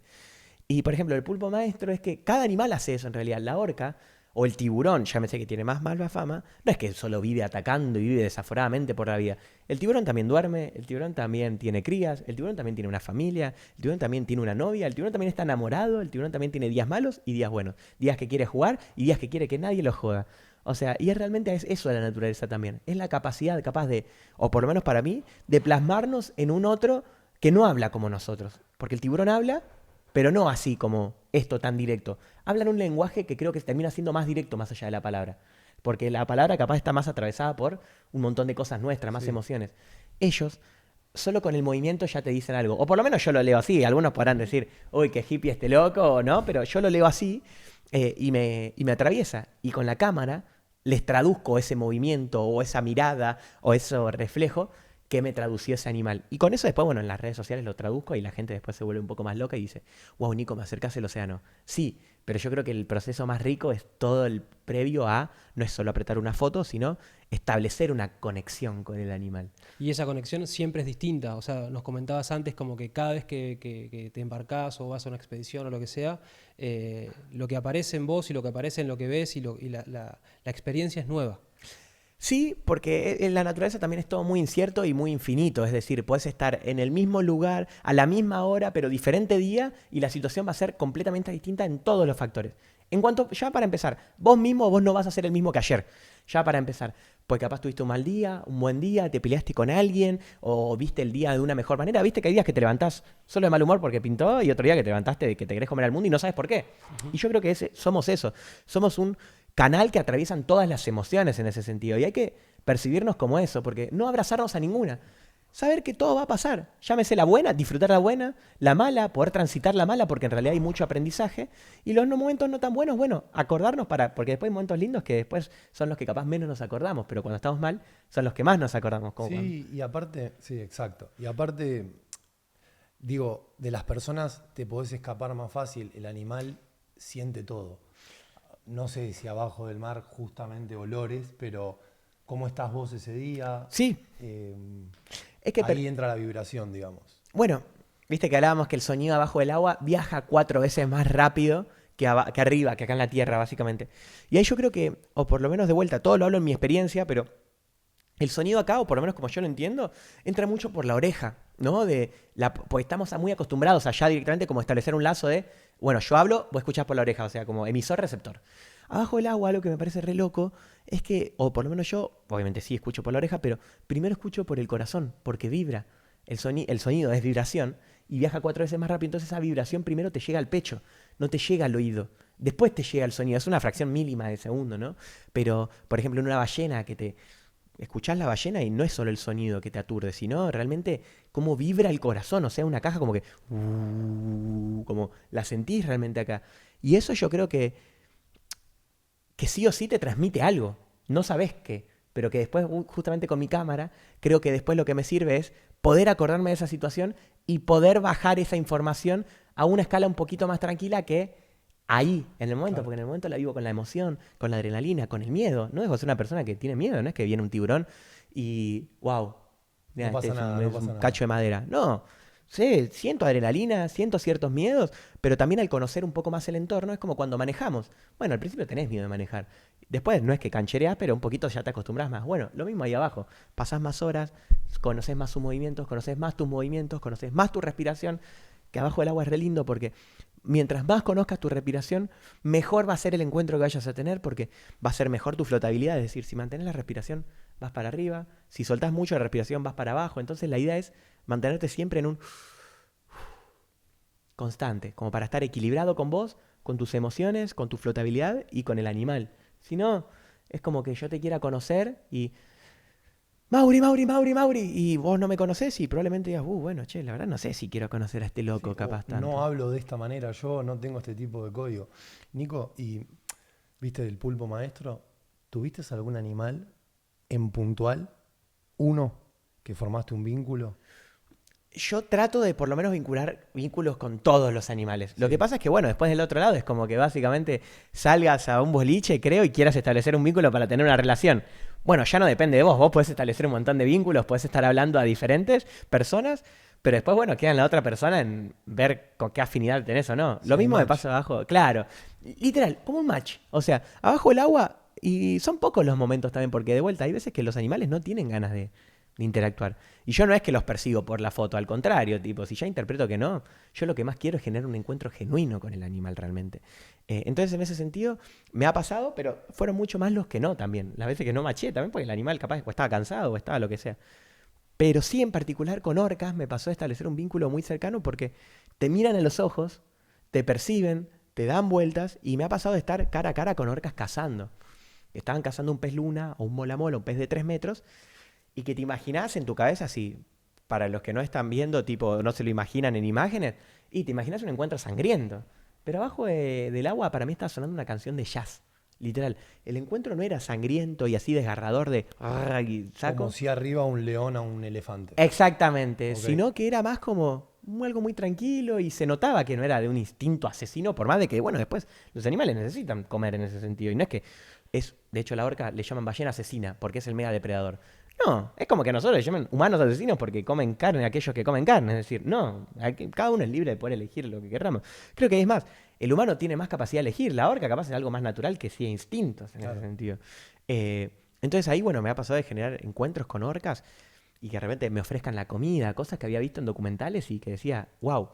Y, por ejemplo, el pulpo maestro es que cada animal hace eso en realidad. La orca o el tiburón, llámese que tiene más mala fama, no es que solo vive atacando y vive desaforadamente por la vida. El tiburón también duerme, el tiburón también tiene crías, el tiburón también tiene una familia, el tiburón también tiene una novia, el tiburón también está enamorado, el tiburón también tiene días malos y días buenos. Días que quiere jugar y días que quiere que nadie lo joda. O sea, y realmente es eso de la naturaleza también. Es la capacidad capaz de, o por lo menos para mí, de plasmarnos en un otro que no habla como nosotros. Porque el tiburón habla, pero no así como esto tan directo. Hablan un lenguaje que creo que termina siendo más directo más allá de la palabra. Porque la palabra capaz está más atravesada por un montón de cosas nuestras, más emociones. Ellos, solo con el movimiento ya te dicen algo. O por lo menos yo lo leo así. Algunos podrán decir, uy, qué hippie este loco, o no, pero yo lo leo así y me atraviesa. Y con la cámara les traduzco ese movimiento o esa mirada o ese reflejo que me tradució ese animal. Y con eso después, bueno, en las redes sociales lo traduzco y la gente después se vuelve un poco más loca y dice, wow, Nico, me acercás al océano. Sí, pero yo creo que el proceso más rico es todo el previo a, no es solo apretar una foto, sino establecer una conexión con el animal. Y esa conexión siempre es distinta. O sea, nos comentabas antes como que cada vez que te embarcás o vas a una expedición o lo que sea, lo que aparece en vos y lo que aparece en lo que ves y la experiencia es nueva. Sí, porque en la naturaleza también es todo muy incierto y muy infinito. Es decir, puedes estar en el mismo lugar, a la misma hora, pero diferente día, y la situación va a ser completamente distinta en todos los factores. En cuanto, ya para empezar, vos no vas a ser el mismo que ayer. Ya para empezar, porque capaz tuviste un mal día, un buen día, te peleaste con alguien, o viste el día de una mejor manera. Viste que hay días que te levantás solo de mal humor porque pintó, y otro día que te levantaste de que te querés comer al mundo y no sabes por qué. Y yo creo que somos eso. Somos un canal que atraviesan todas las emociones en ese sentido. Y hay que percibirnos como eso, porque no abrazarnos a ninguna. Saber que todo va a pasar. Llámese la buena, disfrutar la buena, la mala, poder transitar la mala, porque en realidad hay mucho aprendizaje. Y los momentos no tan buenos, bueno, acordarnos porque después hay momentos lindos que después son los que capaz menos nos acordamos, pero cuando estamos mal son los que más nos acordamos. Sí, y aparte, sí, exacto. Y aparte, digo, de las personas te podés escapar más fácil, el animal siente todo. No sé si abajo del mar justamente olores, pero ¿cómo estás vos ese día? Sí. Es que ahí entra la vibración, digamos. Bueno, viste que hablábamos que el sonido abajo del agua viaja 4 veces más rápido que arriba, que acá en la tierra, básicamente. Y ahí yo creo que, o por lo menos de vuelta, todo lo hablo en mi experiencia, pero el sonido acá, o por lo menos como yo lo entiendo, entra mucho por la oreja, ¿no? Porque estamos muy acostumbrados allá directamente como establecer un lazo de, bueno, yo hablo, vos escuchás por la oreja, o sea, como emisor-receptor. Abajo del agua, lo que me parece re loco es que, o por lo menos yo, obviamente sí escucho por la oreja, pero primero escucho por el corazón, porque vibra. El sonido es vibración y viaja 4 veces más rápido, entonces esa vibración primero te llega al pecho, no te llega al oído. Después te llega el sonido, es una fracción mínima de segundo, ¿no? Pero, por ejemplo, en una ballena escuchás la ballena y no es solo el sonido que te aturde, sino realmente cómo vibra el corazón, o sea, una caja como que como la sentís realmente acá. Y eso yo creo que sí o sí te transmite algo, no sabés qué, pero que después justamente con mi cámara, creo que después lo que me sirve es poder acordarme de esa situación y poder bajar esa información a una escala un poquito más tranquila que ahí, en el momento, Claro. porque en el momento la vivo con la emoción, con la adrenalina, con el miedo. No dejo de ser una persona que tiene miedo, no es que viene un tiburón y wow, No pasa nada, no pasa un nada. cacho de madera. No, sí, siento adrenalina, siento ciertos miedos, pero también al conocer un poco más el entorno es como cuando manejamos. Bueno, al principio tenés miedo de manejar. Después no es que canchereás, pero un poquito ya te acostumbras más. Bueno, lo mismo ahí abajo. Pasás más horas, conoces más sus movimientos, conoces más tus movimientos, conoces más tu respiración. Que abajo del agua es re lindo porque mientras más conozcas tu respiración, mejor va a ser el encuentro que vayas a tener porque va a ser mejor tu flotabilidad. Es decir, si mantienes la respiración, vas para arriba. Si soltás mucho la respiración, vas para abajo. Entonces la idea es mantenerte siempre en un constante, como para estar equilibrado con vos, con tus emociones, con tu flotabilidad y con el animal. Si no, es como que yo te quiera conocer y... Mauri, Mauri, Mauri, Mauri. Y vos no me conocés y probablemente digas, bueno, che, la verdad no sé si quiero conocer a este loco, Sí, capaz tanto. no hablo de esta manera, yo no tengo este tipo de código. Nico, y viste del pulpo maestro, ¿tuviste algún animal en puntual, uno, que formaste un vínculo? Yo trato de por lo menos vincular vínculos con todos los animales. Lo que pasa es que, bueno, después del otro lado es como que básicamente salgas a un boliche, creo, y quieras establecer un vínculo para tener una relación. Bueno, ya no depende de vos. Vos podés establecer un montón de vínculos, podés estar hablando a diferentes personas, pero después, bueno, queda en la otra persona en ver con qué afinidad tenés o no. Sí, Lo mismo me match. pasa abajo. Claro, literal, como un match. O sea, abajo el agua, y son pocos los momentos también, porque de vuelta hay veces que los animales no tienen ganas de interactuar. Y yo no es que los persigo por la foto, al contrario, tipo, si ya interpreto que no, yo lo que más quiero es generar un encuentro genuino con el animal realmente. Entonces, en ese sentido, me ha pasado, pero fueron mucho más los que no también. Las veces que no maché también, porque el animal capaz o estaba cansado o estaba lo que sea. Pero sí, en particular con orcas, me pasó a establecer un vínculo muy cercano porque te miran en los ojos, te perciben, te dan vueltas, y me ha pasado de estar cara a cara con orcas cazando. Estaban cazando un pez luna o un mola mola, un pez de 3 metros, y que te imaginás en tu cabeza, así, para los que no están viendo, tipo, no se lo imaginan en imágenes, y te imaginas un encuentro sangriento. Pero abajo del agua para mí estaba sonando una canción de jazz, literal. El encuentro no era sangriento y así desgarrador de... y saco. Como si arriba un león a un elefante. Exactamente, Ok. sino que era más como algo muy tranquilo y se notaba que no era de un instinto asesino, por más de que, bueno, después los animales necesitan comer en ese sentido. Y no es que es, de hecho, la orca le llaman ballena asesina porque es el mega depredador. No, es como que a nosotros le llaman humanos asesinos porque comen carne aquellos que comen carne. Es decir, no, cada uno es libre de poder elegir lo que queramos. Creo que es más, el humano tiene más capacidad de elegir. La orca capaz es algo más natural que sí instintos en Claro. ese sentido. Entonces ahí, bueno, me ha pasado de generar encuentros con orcas y que de repente me ofrezcan la comida, cosas que había visto en documentales y que decía, wow,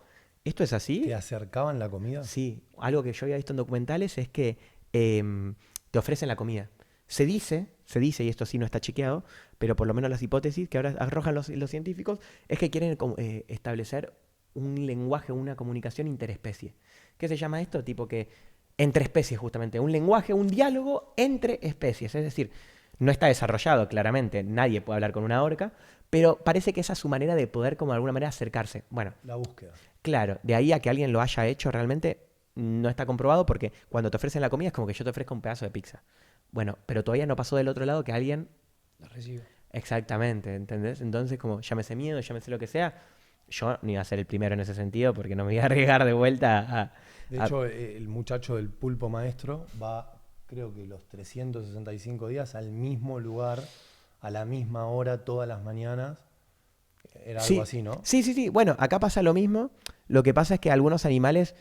¿esto es así? ¿Te acercaban la comida? Sí, algo que yo había visto en documentales es que te ofrecen la comida. Se dice, y esto sí no está chequeado, pero por lo menos las hipótesis que ahora arrojan los científicos es que quieren establecer un lenguaje, una comunicación interespecie. ¿Qué se llama esto? Tipo que entre especies justamente, un lenguaje, un diálogo entre especies. Es decir, no está desarrollado claramente, nadie puede hablar con una orca, pero parece que esa es su manera de poder como de alguna manera acercarse. Bueno, La búsqueda. claro, de ahí a que alguien lo haya hecho realmente no está comprobado porque cuando te ofrecen la comida es como que yo te ofrezco un pedazo de pizza. Bueno, pero todavía no pasó del otro lado que alguien... La recibo. Exactamente, ¿entendés? Entonces como llámese miedo, llámese lo que sea, yo no iba a ser el primero en ese sentido porque no me iba a arriesgar de vuelta a... De hecho, el muchacho del pulpo maestro va, creo que los 365 días al mismo lugar, a la misma hora, todas las mañanas. Era Sí, algo así, ¿no? sí. Bueno, acá pasa lo mismo. Lo que pasa es que algunos animales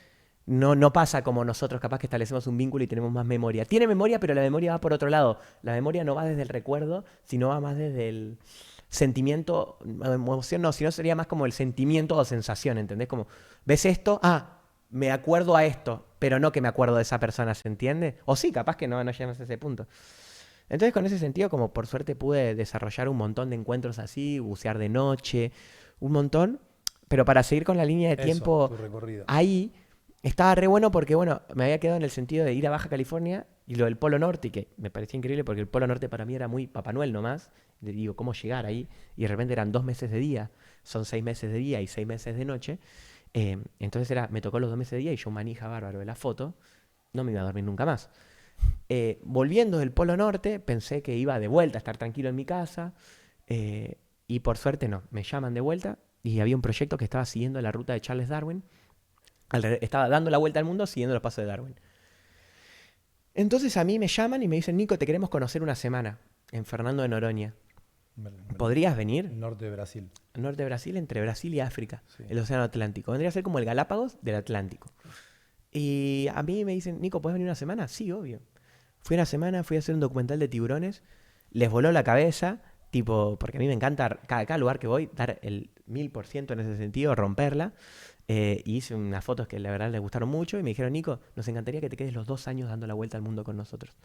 no pasa como nosotros, capaz que establecemos un vínculo y tenemos más memoria. Tiene memoria, pero la memoria va por otro lado. La memoria no va desde el recuerdo, sino va más desde el sentimiento, emoción no, sino sería más como el sentimiento o sensación, ¿entendés? Como, ¿ves esto? Ah, me acuerdo a esto, pero no que me acuerdo de esa persona, ¿se entiende? O sí, capaz que no llegamos a ese punto. Entonces, con ese sentido, como por suerte pude desarrollar un montón de encuentros así, bucear de noche, un montón. Pero para seguir con la línea de Eso, tiempo, tu recorrido. ahí estaba re bueno porque, bueno, me había quedado en el sentido de ir a Baja California y lo del Polo Norte, y que me parecía increíble porque el Polo Norte para mí era muy Papá Noel nomás. Le digo, ¿cómo llegar ahí? Y de repente eran 2 meses de día, son 6 meses de día y 6 meses de noche. Entonces me tocó los 2 meses de día y yo manija bárbaro de la foto, no me iba a dormir nunca más. Volviendo del Polo Norte, pensé que iba de vuelta a estar tranquilo en mi casa, y por suerte no, me llaman de vuelta y había un proyecto que estaba siguiendo la ruta de Charles Darwin, estaba dando la vuelta al mundo siguiendo los pasos de Darwin. Entonces a mí me llaman y me dicen, Nico, te queremos conocer una semana en Fernando de Noronha. ¿Podrías venir? El norte de Brasil. Norte de Brasil, entre Brasil y África, Sí. el océano Atlántico. Vendría a ser como el Galápagos del Atlántico. Y a mí me dicen, Nico, ¿puedes venir una semana? Sí, obvio. Fui una semana, fui a hacer un documental de tiburones, les voló la cabeza, tipo, porque a mí me encanta cada lugar que voy dar el 1000% en ese sentido, romperla. Y hice unas fotos que la verdad les gustaron mucho y me dijeron, Nico, nos encantaría que te quedes los 2 años dando la vuelta al mundo con nosotros.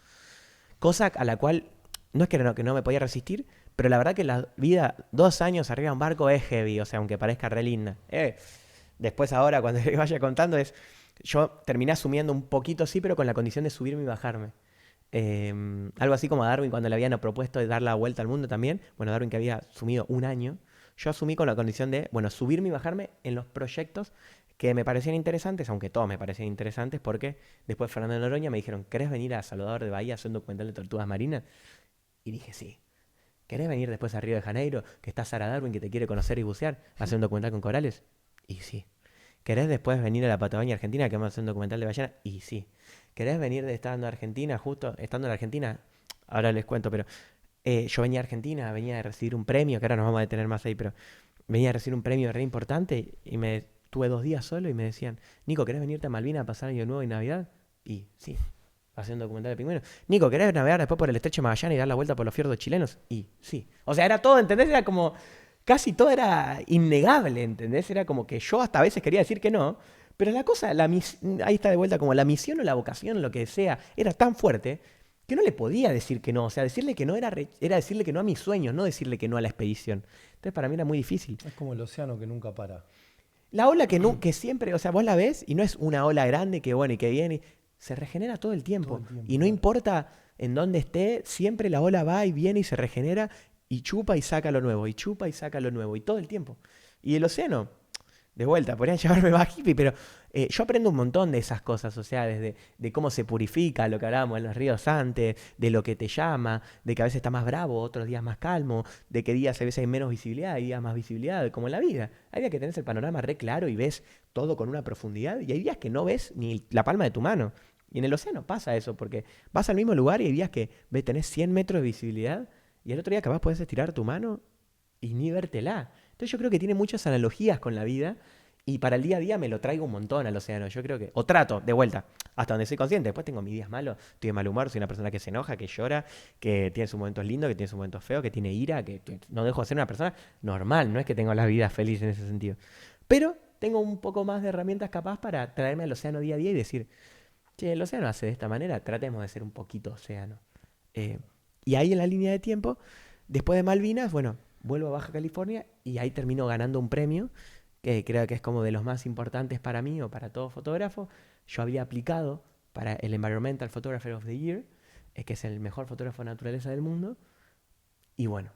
Cosa a la cual no es que no me podía resistir, pero la verdad que la vida 2 años arriba de un barco es heavy, o sea, aunque parezca re linda. Después ahora, cuando le vaya contando, yo terminé asumiendo un poquito sí, pero con la condición de subirme y bajarme. Algo así como a Darwin cuando le habían propuesto de dar la vuelta al mundo también. Bueno, Darwin que había sumido 1 año. Yo asumí con la condición de, bueno, subirme y bajarme en los proyectos que me parecían interesantes, aunque todos me parecían interesantes, porque después Fernando de Noroña me dijeron, ¿querés venir a Salvador de Bahía a hacer un documental de tortugas marinas? Y dije, sí. ¿Querés venir después a Río de Janeiro, que está Sara Darwin, que te quiere conocer y bucear, a hacer un documental con corales? Y sí. ¿Querés después venir a la Patagonia Argentina, que vamos a hacer un documental de ballena? Y sí. ¿Querés venir de estando en Argentina, justo estando en Argentina? Ahora les cuento, pero yo venía a Argentina, venía de recibir un premio, que ahora nos vamos a detener más ahí, pero venía a recibir un premio re importante y me tuve 2 días solo y me decían, Nico, ¿querés venirte a Malvinas a pasar Año Nuevo y Navidad? Y sí, haciendo un documental de pingüinos. Nico, ¿querés navegar después por el estrecho de Magallanes y dar la vuelta por los fiordos chilenos? Y sí. O sea, era todo, ¿entendés? Era como, casi todo era innegable, ¿entendés? Era como que yo hasta a veces quería decir que no, pero la cosa, ahí está de vuelta como la misión o la vocación, lo que sea, era tan fuerte que no le podía decir que no. O sea, decirle que no era decirle que no a mis sueños, no decirle que no a la expedición. Entonces para mí era muy difícil. Es como el océano que nunca para. La ola que siempre, o sea, vos la ves y no es una ola grande que bueno y que viene, se regenera todo el tiempo. Todo el tiempo, Y no claro. importa en dónde esté, siempre la ola va y viene y se regenera y chupa y saca lo nuevo, y chupa y saca lo nuevo, y todo el tiempo. Y el océano, de vuelta, podrían llamarme más hippie, pero yo aprendo un montón de esas cosas, o sea, desde de cómo se purifica, lo que hablábamos en los ríos antes, de lo que te llama, de que a veces está más bravo, otros días más calmo, de que días a veces hay menos visibilidad, hay días más visibilidad, como en la vida. Hay días que tenés el panorama re claro y ves todo con una profundidad, y hay días que no ves ni la palma de tu mano. Y en el océano pasa eso, porque vas al mismo lugar y hay días que tenés 100 metros de visibilidad, y el otro día capaz podés estirar tu mano y ni vértela. Entonces yo creo que tiene muchas analogías con la vida y para el día a día me lo traigo un montón al océano. Yo creo que, o trato, de vuelta, hasta donde soy consciente. Después tengo mis días malos, estoy de mal humor, soy una persona que se enoja, que llora, que tiene sus momentos lindos, que tiene sus momentos feos, que tiene ira, que no dejo de ser una persona normal. No es que tengo la vida feliz en ese sentido. Pero tengo un poco más de herramientas capaz para traerme al océano día a día y decir, che, el océano hace de esta manera, tratemos de ser un poquito océano. Y ahí en la línea de tiempo, después de Malvinas, bueno, vuelvo a Baja California y ahí termino ganando un premio que creo que es como de los más importantes para mí o para todo fotógrafo. Yo había aplicado para el Environmental Photographer of the Year, que es el mejor fotógrafo de naturaleza del mundo, y bueno,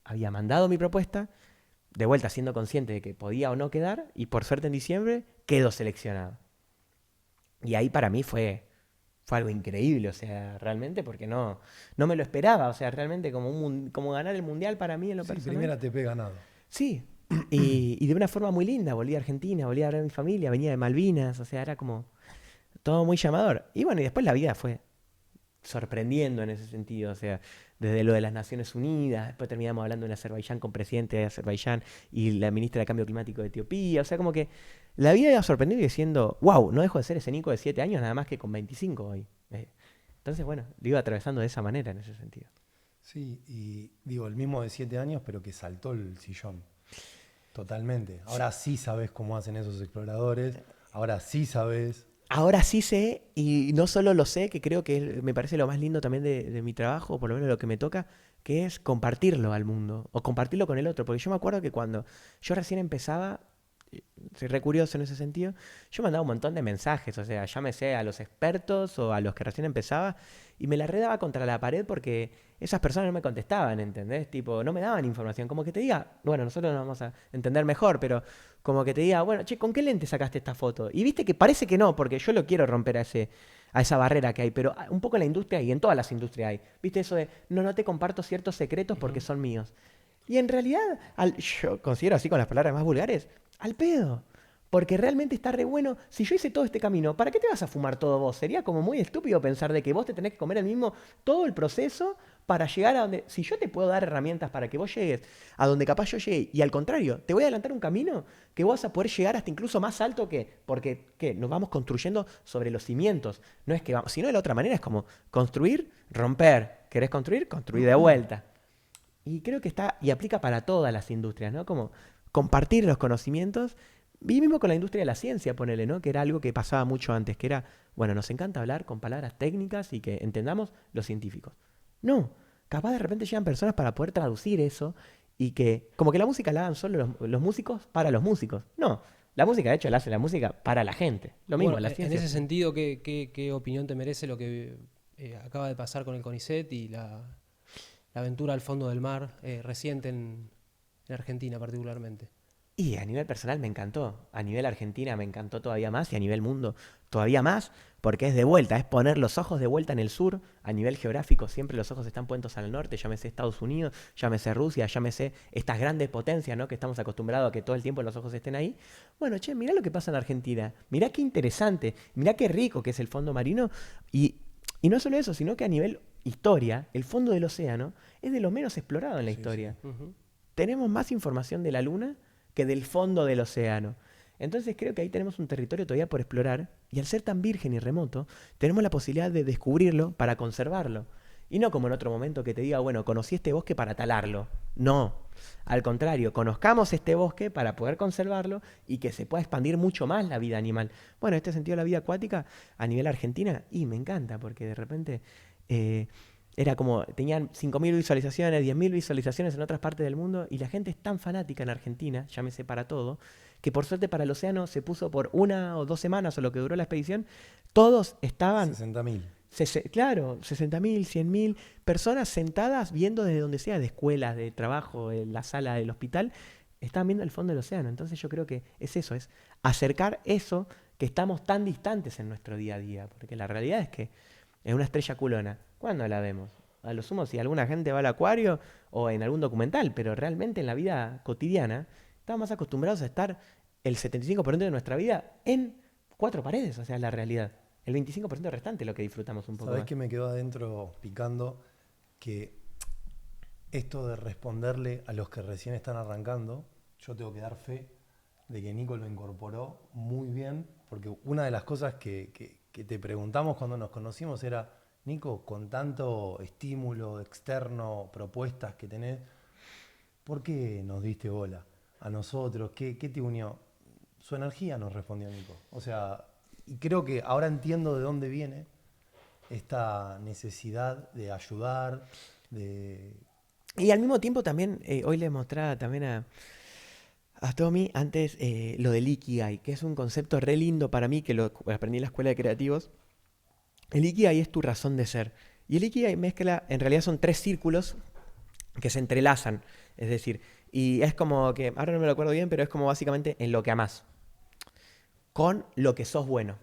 había mandado mi propuesta, de vuelta siendo consciente de que podía o no quedar, y por suerte en diciembre quedo seleccionado. Y ahí para mí fue algo increíble, o sea, realmente, porque no me lo esperaba, o sea, realmente como ganar el mundial para mí en lo Sí, personal. primera TP ganado. Sí, y de una forma muy linda, volví a Argentina, volví a ver a mi familia, venía de Malvinas, o sea, era como todo muy llamador. Y bueno, y después la vida fue sorprendiendo en ese sentido, o sea, desde lo de las Naciones Unidas, después terminamos hablando en Azerbaiyán con presidente de Azerbaiyán y la ministra de Cambio Climático de Etiopía, o sea, como que la vida iba sorprendiendo y diciendo, wow, no dejo de ser ese Nico de 7 años, nada más que con 25 hoy. Entonces, bueno, lo iba atravesando de esa manera en ese sentido. Sí, y digo, el mismo de 7 años, pero que saltó el sillón. Totalmente. Ahora sí sabes cómo hacen esos exploradores. Ahora sí sabes. Ahora sí sé, y no solo lo sé, que creo que me parece lo más lindo también de mi trabajo, por lo menos lo que me toca, que es compartirlo al mundo, o compartirlo con el otro. Porque yo me acuerdo que cuando yo recién empezaba, soy re curioso en ese sentido, yo mandaba un montón de mensajes, o sea, llámese a los expertos o a los que recién empezaba, y me la redaba contra la pared porque esas personas no me contestaban, ¿entendés? Tipo, no me daban información, como que te diga, bueno, nosotros nos vamos a entender mejor, pero como que te diga, bueno, che, ¿con qué lente sacaste esta foto? Y viste que parece que no, porque yo lo quiero romper a esa barrera que hay, pero un poco en la industria y en todas las industrias hay, viste eso de, no te comparto ciertos secretos porque son míos. Y en realidad, yo considero así con las palabras más vulgares, al pedo. Porque realmente está re bueno. Si yo hice todo este camino, ¿para qué te vas a fumar todo vos? Sería como muy estúpido pensar de que vos te tenés que comer todo el proceso para llegar a donde... Si yo te puedo dar herramientas para que vos llegues a donde capaz yo llegué, y al contrario, te voy a adelantar un camino que vos vas a poder llegar hasta incluso más alto porque ¿qué? Nos vamos construyendo sobre los cimientos. No es que vamos... Sino de la otra manera es como construir, romper. ¿Querés construir? Construir de vuelta. Y creo que está... Y aplica para todas las industrias, ¿no? Como compartir los conocimientos Y mismo con la industria de la ciencia, ponele, ¿no? Que era algo que pasaba mucho antes, que era, bueno, nos encanta hablar con palabras técnicas y que entendamos los científicos. No, capaz de repente llegan personas para poder traducir eso y que, como que la música la hagan solo los músicos para los músicos. No, la música, de hecho, la hace la música para la gente. Lo mismo, Bueno, la en ciencia. ese sentido, ¿qué opinión te merece lo que acaba de pasar con el CONICET y la aventura al fondo del mar reciente en Argentina particularmente? Y a nivel personal me encantó, a nivel Argentina me encantó todavía más y a nivel mundo todavía más, porque es de vuelta, es poner los ojos de vuelta en el sur, a nivel geográfico siempre los ojos están puestos al norte, llámese Estados Unidos, llámese Rusia, llámese estas grandes potencias, ¿no? Que estamos acostumbrados a que todo el tiempo los ojos estén ahí. Bueno, che, mirá lo que pasa en Argentina, mirá qué interesante, mirá qué rico que es el fondo marino y no solo eso, sino que a nivel historia, el fondo del océano es de lo menos explorado en la historia. Sí. Ujú. Tenemos más información de la Luna que del fondo del océano. Entonces creo que ahí tenemos un territorio todavía por explorar y al ser tan virgen y remoto, tenemos la posibilidad de descubrirlo para conservarlo. Y no como en otro momento que te diga, bueno, conocí este bosque para talarlo. No, al contrario, conozcamos este bosque para poder conservarlo y que se pueda expandir mucho más la vida animal. Bueno, en este sentido la vida acuática a nivel Argentina, y me encanta porque de repente eh, era como, tenían 5.000 visualizaciones, 10.000 visualizaciones en otras partes del mundo y la gente es tan fanática en Argentina, llámese para todo, que por suerte para el océano se puso por 1 o 2 semanas o lo que duró la expedición, todos estaban, 60.000. claro, 60.000, 100.000 personas sentadas viendo desde donde sea, de escuelas, de trabajo, en la sala del hospital, estaban viendo el fondo del océano. Entonces yo creo que es eso, es acercar eso que estamos tan distantes en nuestro día a día, porque la realidad es que es una estrella culona. ¿Cuándo la vemos? A lo sumo si alguna gente va al acuario o en algún documental, pero realmente en la vida cotidiana estamos más acostumbrados a estar el 75% de nuestra vida en 4 paredes, o sea, la realidad. El 25% restante es lo que disfrutamos un poco ¿Sabés más. qué me quedó adentro picando? Que esto de responderle a los que recién están arrancando, yo tengo que dar fe de que Nico lo incorporó muy bien, porque una de las cosas que te preguntamos cuando nos conocimos era, Nico, con tanto estímulo externo, propuestas que tenés, ¿por qué nos diste bola a nosotros? ¿Qué te unió? Su energía nos respondió Nico. O sea, y creo que ahora entiendo de dónde viene esta necesidad de ayudar, de... Y al mismo tiempo también, hoy le mostraba también a Tommy antes lo del Ikigai, que es un concepto re lindo para mí, que lo aprendí en la escuela de creativos. El Ikigai es tu razón de ser. Y el Ikigai mezcla, en realidad son 3 círculos que se entrelazan. Es decir, y es como que, ahora no me lo acuerdo bien, pero es como básicamente en lo que amás. Con lo que sos bueno.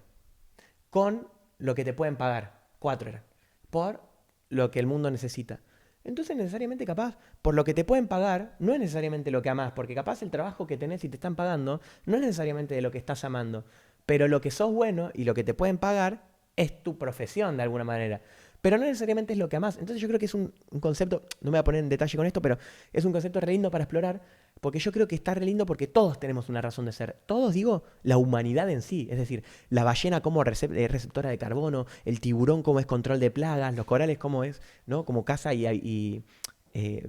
Con lo que te pueden pagar. 4 eran. Por lo que el mundo necesita. Entonces necesariamente capaz, por lo que te pueden pagar, no es necesariamente lo que amás, porque capaz el trabajo que tenés y te están pagando no es necesariamente de lo que estás amando, pero lo que sos bueno y lo que te pueden pagar es tu profesión de alguna manera, pero no necesariamente es lo que amás. Entonces yo creo que es un concepto, no me voy a poner en detalle con esto, pero es un concepto re lindo para explorar, porque yo creo que está re lindo porque todos tenemos una razón de ser. Todos, digo, la humanidad en sí. Es decir, la ballena como receptora de carbono, el tiburón como es control de plagas, los corales como es, ¿no? Como casa y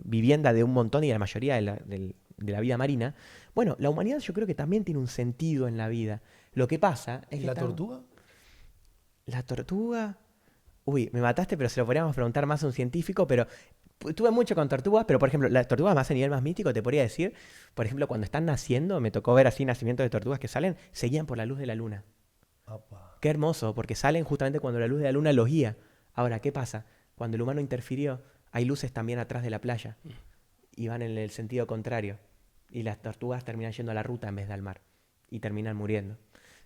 vivienda de un montón y de la mayoría de la vida marina. Bueno, la humanidad yo creo que también tiene un sentido en la vida. Lo que pasa es ¿Y que la tortuga? la tortuga... Uy, me mataste, pero se lo podríamos preguntar más a un científico, pero tuve mucho con tortugas, pero por ejemplo, las tortugas más a nivel más mítico, te podría decir, por ejemplo, cuando están naciendo, me tocó ver así nacimientos de tortugas que salen, se guían por la luz de la luna. Apa. Qué hermoso, porque salen justamente cuando la luz de la luna los guía. Ahora, ¿qué pasa? Cuando el humano interfirió, hay luces también atrás de la playa y van en el sentido contrario. Y las tortugas terminan yendo a la ruta en vez de al mar y terminan muriendo.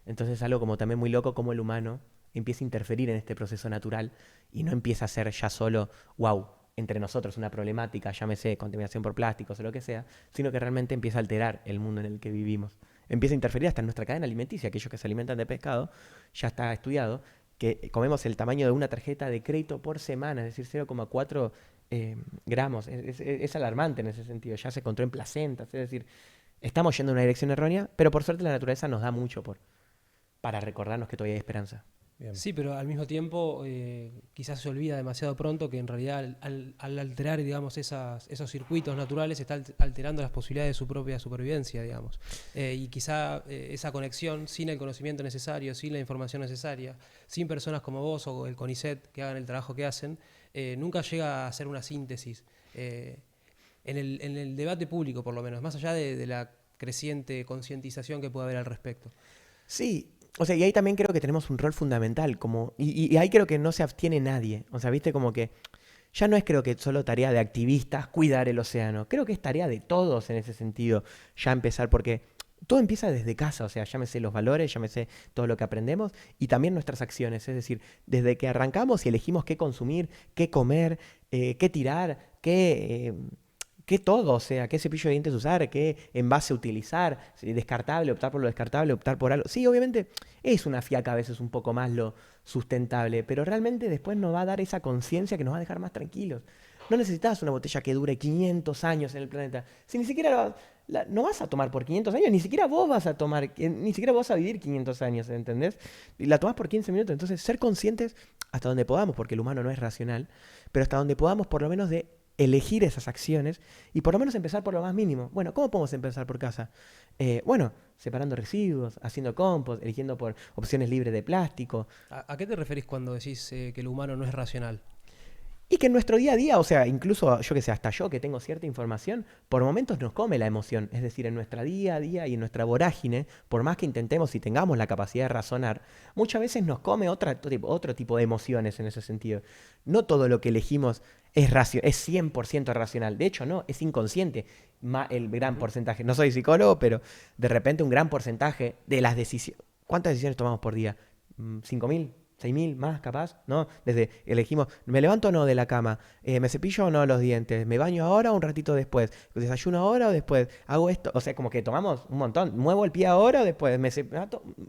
Entonces es algo como también muy loco como el humano empieza a interferir en este proceso natural y no empieza a ser ya solo, wow, entre nosotros una problemática, llámese contaminación por plásticos o lo que sea, sino que realmente empieza a alterar el mundo en el que vivimos. Empieza a interferir hasta en nuestra cadena alimenticia, aquellos que se alimentan de pescado, ya está estudiado, que comemos el tamaño de una tarjeta de crédito por semana, es decir, 0,4 gramos. Es alarmante en ese sentido, ya se encontró en placentas, es decir, estamos yendo en una dirección errónea, pero por suerte la naturaleza nos da mucho para recordarnos que todavía hay esperanza. Bien. Sí, pero al mismo tiempo quizás se olvida demasiado pronto que en realidad al alterar, digamos, esos circuitos naturales está alterando las posibilidades de su propia supervivencia, digamos. Y quizá esa conexión sin el conocimiento necesario, sin la información necesaria, sin personas como vos o el CONICET que hagan el trabajo que hacen, nunca llega a ser una síntesis. En el debate público, por lo menos, más allá de la creciente concientización que puede haber al respecto. Sí, o sea, y ahí también creo que tenemos un rol fundamental, como, y ahí creo que no se abstiene nadie. O sea, viste como que ya no es creo que solo tarea de activistas cuidar el océano. Creo que es tarea de todos en ese sentido, ya empezar, porque todo empieza desde casa, o sea, llámese los valores, llámese todo lo que aprendemos y también nuestras acciones. Es decir, desde que arrancamos y elegimos qué consumir, qué comer, qué tirar, qué todo, o sea, qué cepillo de dientes usar, qué envase utilizar, si descartable, optar por lo descartable, optar por algo. Sí, obviamente es una fiaca a veces un poco más lo sustentable, pero realmente después nos va a dar esa conciencia que nos va a dejar más tranquilos. No necesitas una botella que dure 500 años en el planeta. Si ni siquiera no vas a tomar por 500 años, ni siquiera vos vas a tomar, ni siquiera vos vas a vivir 500 años, ¿entendés? Y la tomás por 15 minutos. Entonces, ser conscientes hasta donde podamos, porque el humano no es racional, pero hasta donde podamos por lo menos de elegir esas acciones y por lo menos empezar por lo más mínimo. Bueno, ¿cómo podemos empezar por casa? Bueno, separando residuos, haciendo compost, eligiendo por opciones libres de plástico. ¿A qué te referís cuando decís que el humano no es racional? Y que en nuestro día a día, o sea, incluso yo que sé, hasta yo que tengo cierta información, por momentos nos come la emoción. Es decir, en nuestra día a día y en nuestra vorágine, por más que intentemos y tengamos la capacidad de razonar, muchas veces nos come otro tipo de emociones en ese sentido. No todo lo que elegimos es 100% racional. De hecho, no, es inconsciente el gran porcentaje. No soy psicólogo, pero de repente un gran porcentaje de las decisiones. ¿Cuántas decisiones tomamos por día? ¿5.000? 6.000 más capaz, ¿no? Desde elegimos, ¿me levanto o no de la cama? ¿Me cepillo o no los dientes? ¿Me baño ahora o un ratito después? ¿Desayuno ahora o después? ¿Hago esto? O sea, como que tomamos un montón. ¿Muevo el pie ahora o después?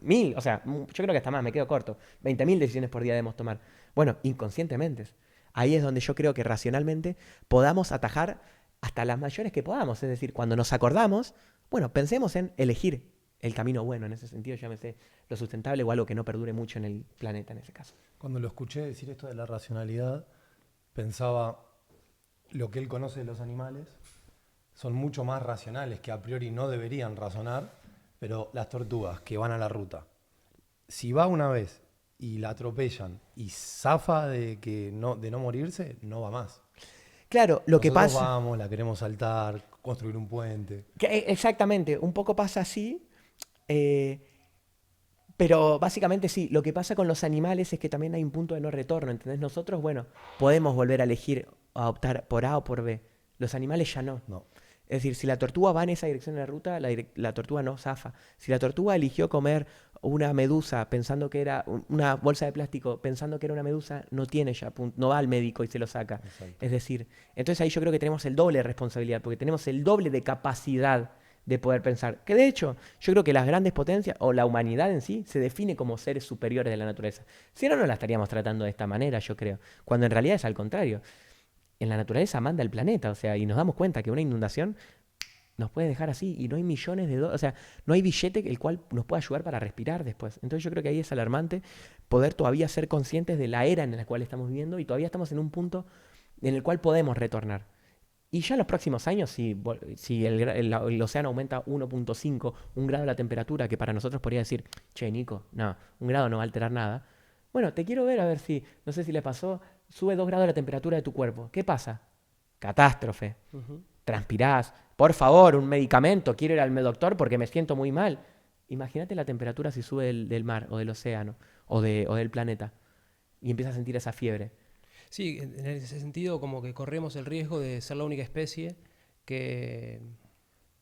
Mil, o sea, yo creo que hasta más, me quedo corto. 20.000 decisiones por día debemos tomar. Bueno, inconscientemente. Ahí es donde yo creo que racionalmente podamos atajar hasta las mayores que podamos. Es decir, cuando nos acordamos, bueno, pensemos en elegir el camino bueno en ese sentido, llámese lo sustentable o algo que no perdure mucho en el planeta en ese caso. Cuando lo escuché decir esto de la racionalidad, pensaba lo que él conoce de los animales son mucho más racionales, que a priori no deberían razonar, pero las tortugas que van a la ruta, si va una vez y la atropellan y zafa de no morirse, no va más. Claro, lo que Nosotros pasa... vamos, la queremos saltar, construir un puente. Exactamente, un poco pasa así, pero básicamente sí, lo que pasa con los animales es que también hay un punto de no retorno, ¿entendés? Nosotros, bueno, podemos volver a elegir, a optar por A o por B. Los animales ya no. No. Es decir, si la tortuga va en esa dirección de la ruta, la tortuga no zafa. Si la tortuga eligió comer una medusa pensando que era una bolsa de plástico, pensando que era una medusa, no tiene ya, no va al médico y se lo saca. Exacto. Es decir, entonces ahí yo creo que tenemos el doble de responsabilidad, porque tenemos el doble de capacidad de poder pensar. Que de hecho, yo creo que las grandes potencias, o la humanidad en sí, se define como seres superiores de la naturaleza. Si no, no la estaríamos tratando de esta manera, yo creo. Cuando en realidad es al contrario. En la naturaleza manda el planeta, o sea, y nos damos cuenta que una inundación nos puede dejar así y no hay millones de dólares, o sea, no hay billete el cual nos pueda ayudar para respirar después. Entonces yo creo que ahí es alarmante poder todavía ser conscientes de la era en la cual estamos viviendo y todavía estamos en un punto en el cual podemos retornar. Y ya en los próximos años, si el océano aumenta 1.5, un grado la temperatura, que para nosotros podría decir, che, Nico, no, un grado no va a alterar nada. Bueno, te quiero ver a ver si, no sé si le pasó, sube 2 grados la temperatura de tu cuerpo. ¿Qué pasa? Catástrofe. Transpirás. Por favor, un medicamento. Quiero ir al doctor porque me siento muy mal. Imagínate la temperatura si sube del mar o del océano o del planeta y empiezas a sentir esa fiebre. Sí, en ese sentido como que corremos el riesgo de ser la única especie que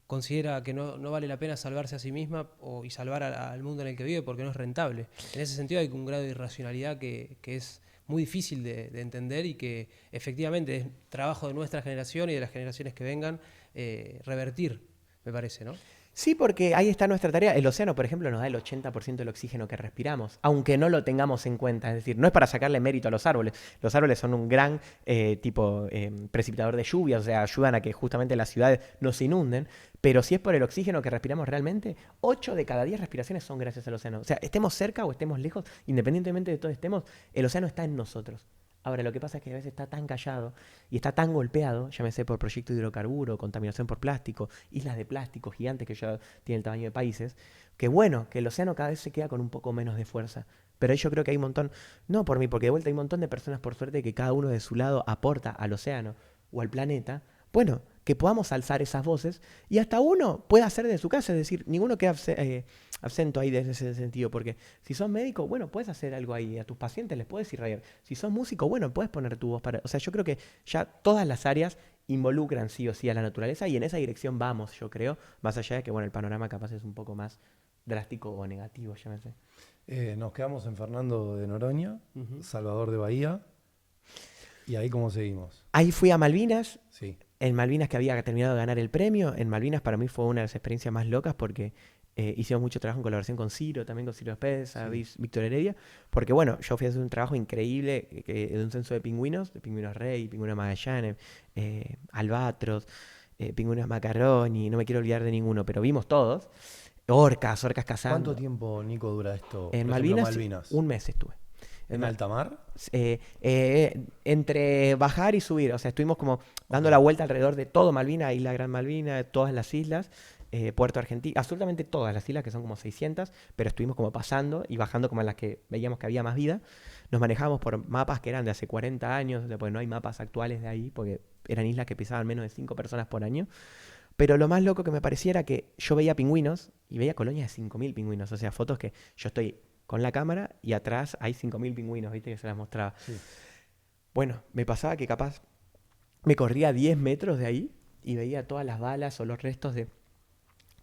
considera que no vale la pena salvarse a sí misma y salvar al mundo en el que vive porque no es rentable. En ese sentido hay un grado de irracionalidad que es muy difícil de entender y que efectivamente es trabajo de nuestra generación y de las generaciones que vengan revertir, me parece, ¿no? Sí, porque ahí está nuestra tarea. El océano, por ejemplo, nos da el 80% del oxígeno que respiramos, aunque no lo tengamos en cuenta. Es decir, no es para sacarle mérito a los árboles. Los árboles son un gran precipitador de lluvia, o sea, ayudan a que justamente las ciudades no se inunden. Pero si es por el oxígeno que respiramos realmente, 8 de cada 10 respiraciones son gracias al océano. O sea, estemos cerca o estemos lejos, independientemente de todo estemos, el océano está en nosotros. Ahora, lo que pasa es que a veces está tan callado y está tan golpeado, llámese por proyecto de hidrocarburo, contaminación por plástico, islas de plástico gigantes que ya tienen el tamaño de países, que bueno, que el océano cada vez se queda con un poco menos de fuerza. Pero ahí yo creo que hay un montón, no por mí, porque de vuelta hay un montón de personas, por suerte, que cada uno de su lado aporta al océano o al planeta. Bueno, que podamos alzar esas voces y hasta uno pueda hacer de su casa, es decir, ninguno queda absento ahí desde ese sentido, porque si sos médico, bueno, puedes hacer algo ahí, a tus pacientes les puedes irradiar. Si sos músico, bueno, puedes poner tu voz para... O sea, yo creo que ya todas las áreas involucran sí o sí a la naturaleza y en esa dirección vamos, yo creo, más allá de que, bueno, el panorama capaz es un poco más drástico o negativo, ya me sé. Nos quedamos en Fernando de Noroña, Ujú. Salvador de Bahía, y ahí cómo seguimos. Ahí fui a Malvinas, Sí, en Malvinas que había terminado de ganar el premio. En Malvinas para mí fue una de las experiencias más locas porque hicimos mucho trabajo en colaboración con Ciro, también con Ciro Espesa, sí. Víctor Heredia, porque bueno, yo fui a hacer un trabajo increíble de un censo de pingüinos rey, pingüinos Magallanes, albatros, pingüinos macaroni, no me quiero olvidar de ninguno, pero vimos todos. Orcas ¿Cuánto cazando. tiempo, Nico, dura esto? En Por ejemplo, Malvinas, Malvinas. un mes estuve. En ¿En Ma- alta mar? entre bajar y subir, o sea, estuvimos como Ok. dando la vuelta alrededor de todo Malvina, Isla Gran Malvina, todas las islas, Puerto Argentino, absolutamente todas las islas, que son como 600, pero estuvimos como pasando y bajando como en las que veíamos que había más vida. Nos manejábamos por mapas que eran de hace 40 años, porque no hay mapas actuales de ahí, porque eran islas que pisaban menos de 5 personas por año. Pero lo más loco que me parecía era que yo veía pingüinos y veía colonias de 5000 pingüinos, o sea, fotos que yo estoy con la cámara y atrás hay 5000 pingüinos, ¿viste? Que se las mostraba. Sí. Bueno, me pasaba que capaz me corría 10 metros de ahí y veía todas las balas o los restos de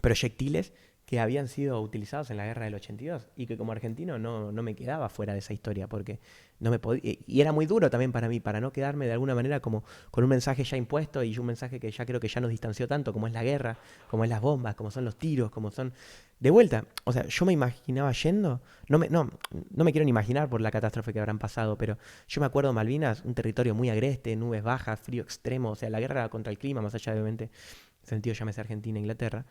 proyectiles que habían sido utilizados en la guerra del 82 y que como argentino no me quedaba fuera de esa historia porque no me podía, y era muy duro también para mí, para no quedarme de alguna manera como con un mensaje ya impuesto y un mensaje que ya creo que ya nos distanció tanto como es la guerra, como es las bombas, como son los tiros, como son... De vuelta, o sea, yo me imaginaba yendo, no me quiero ni imaginar por la catástrofe que habrán pasado, pero yo me acuerdo Malvinas, un territorio muy agreste, nubes bajas, frío extremo, o sea, la guerra contra el clima, más allá de obviamente, sentido llámese Argentina, Inglaterra,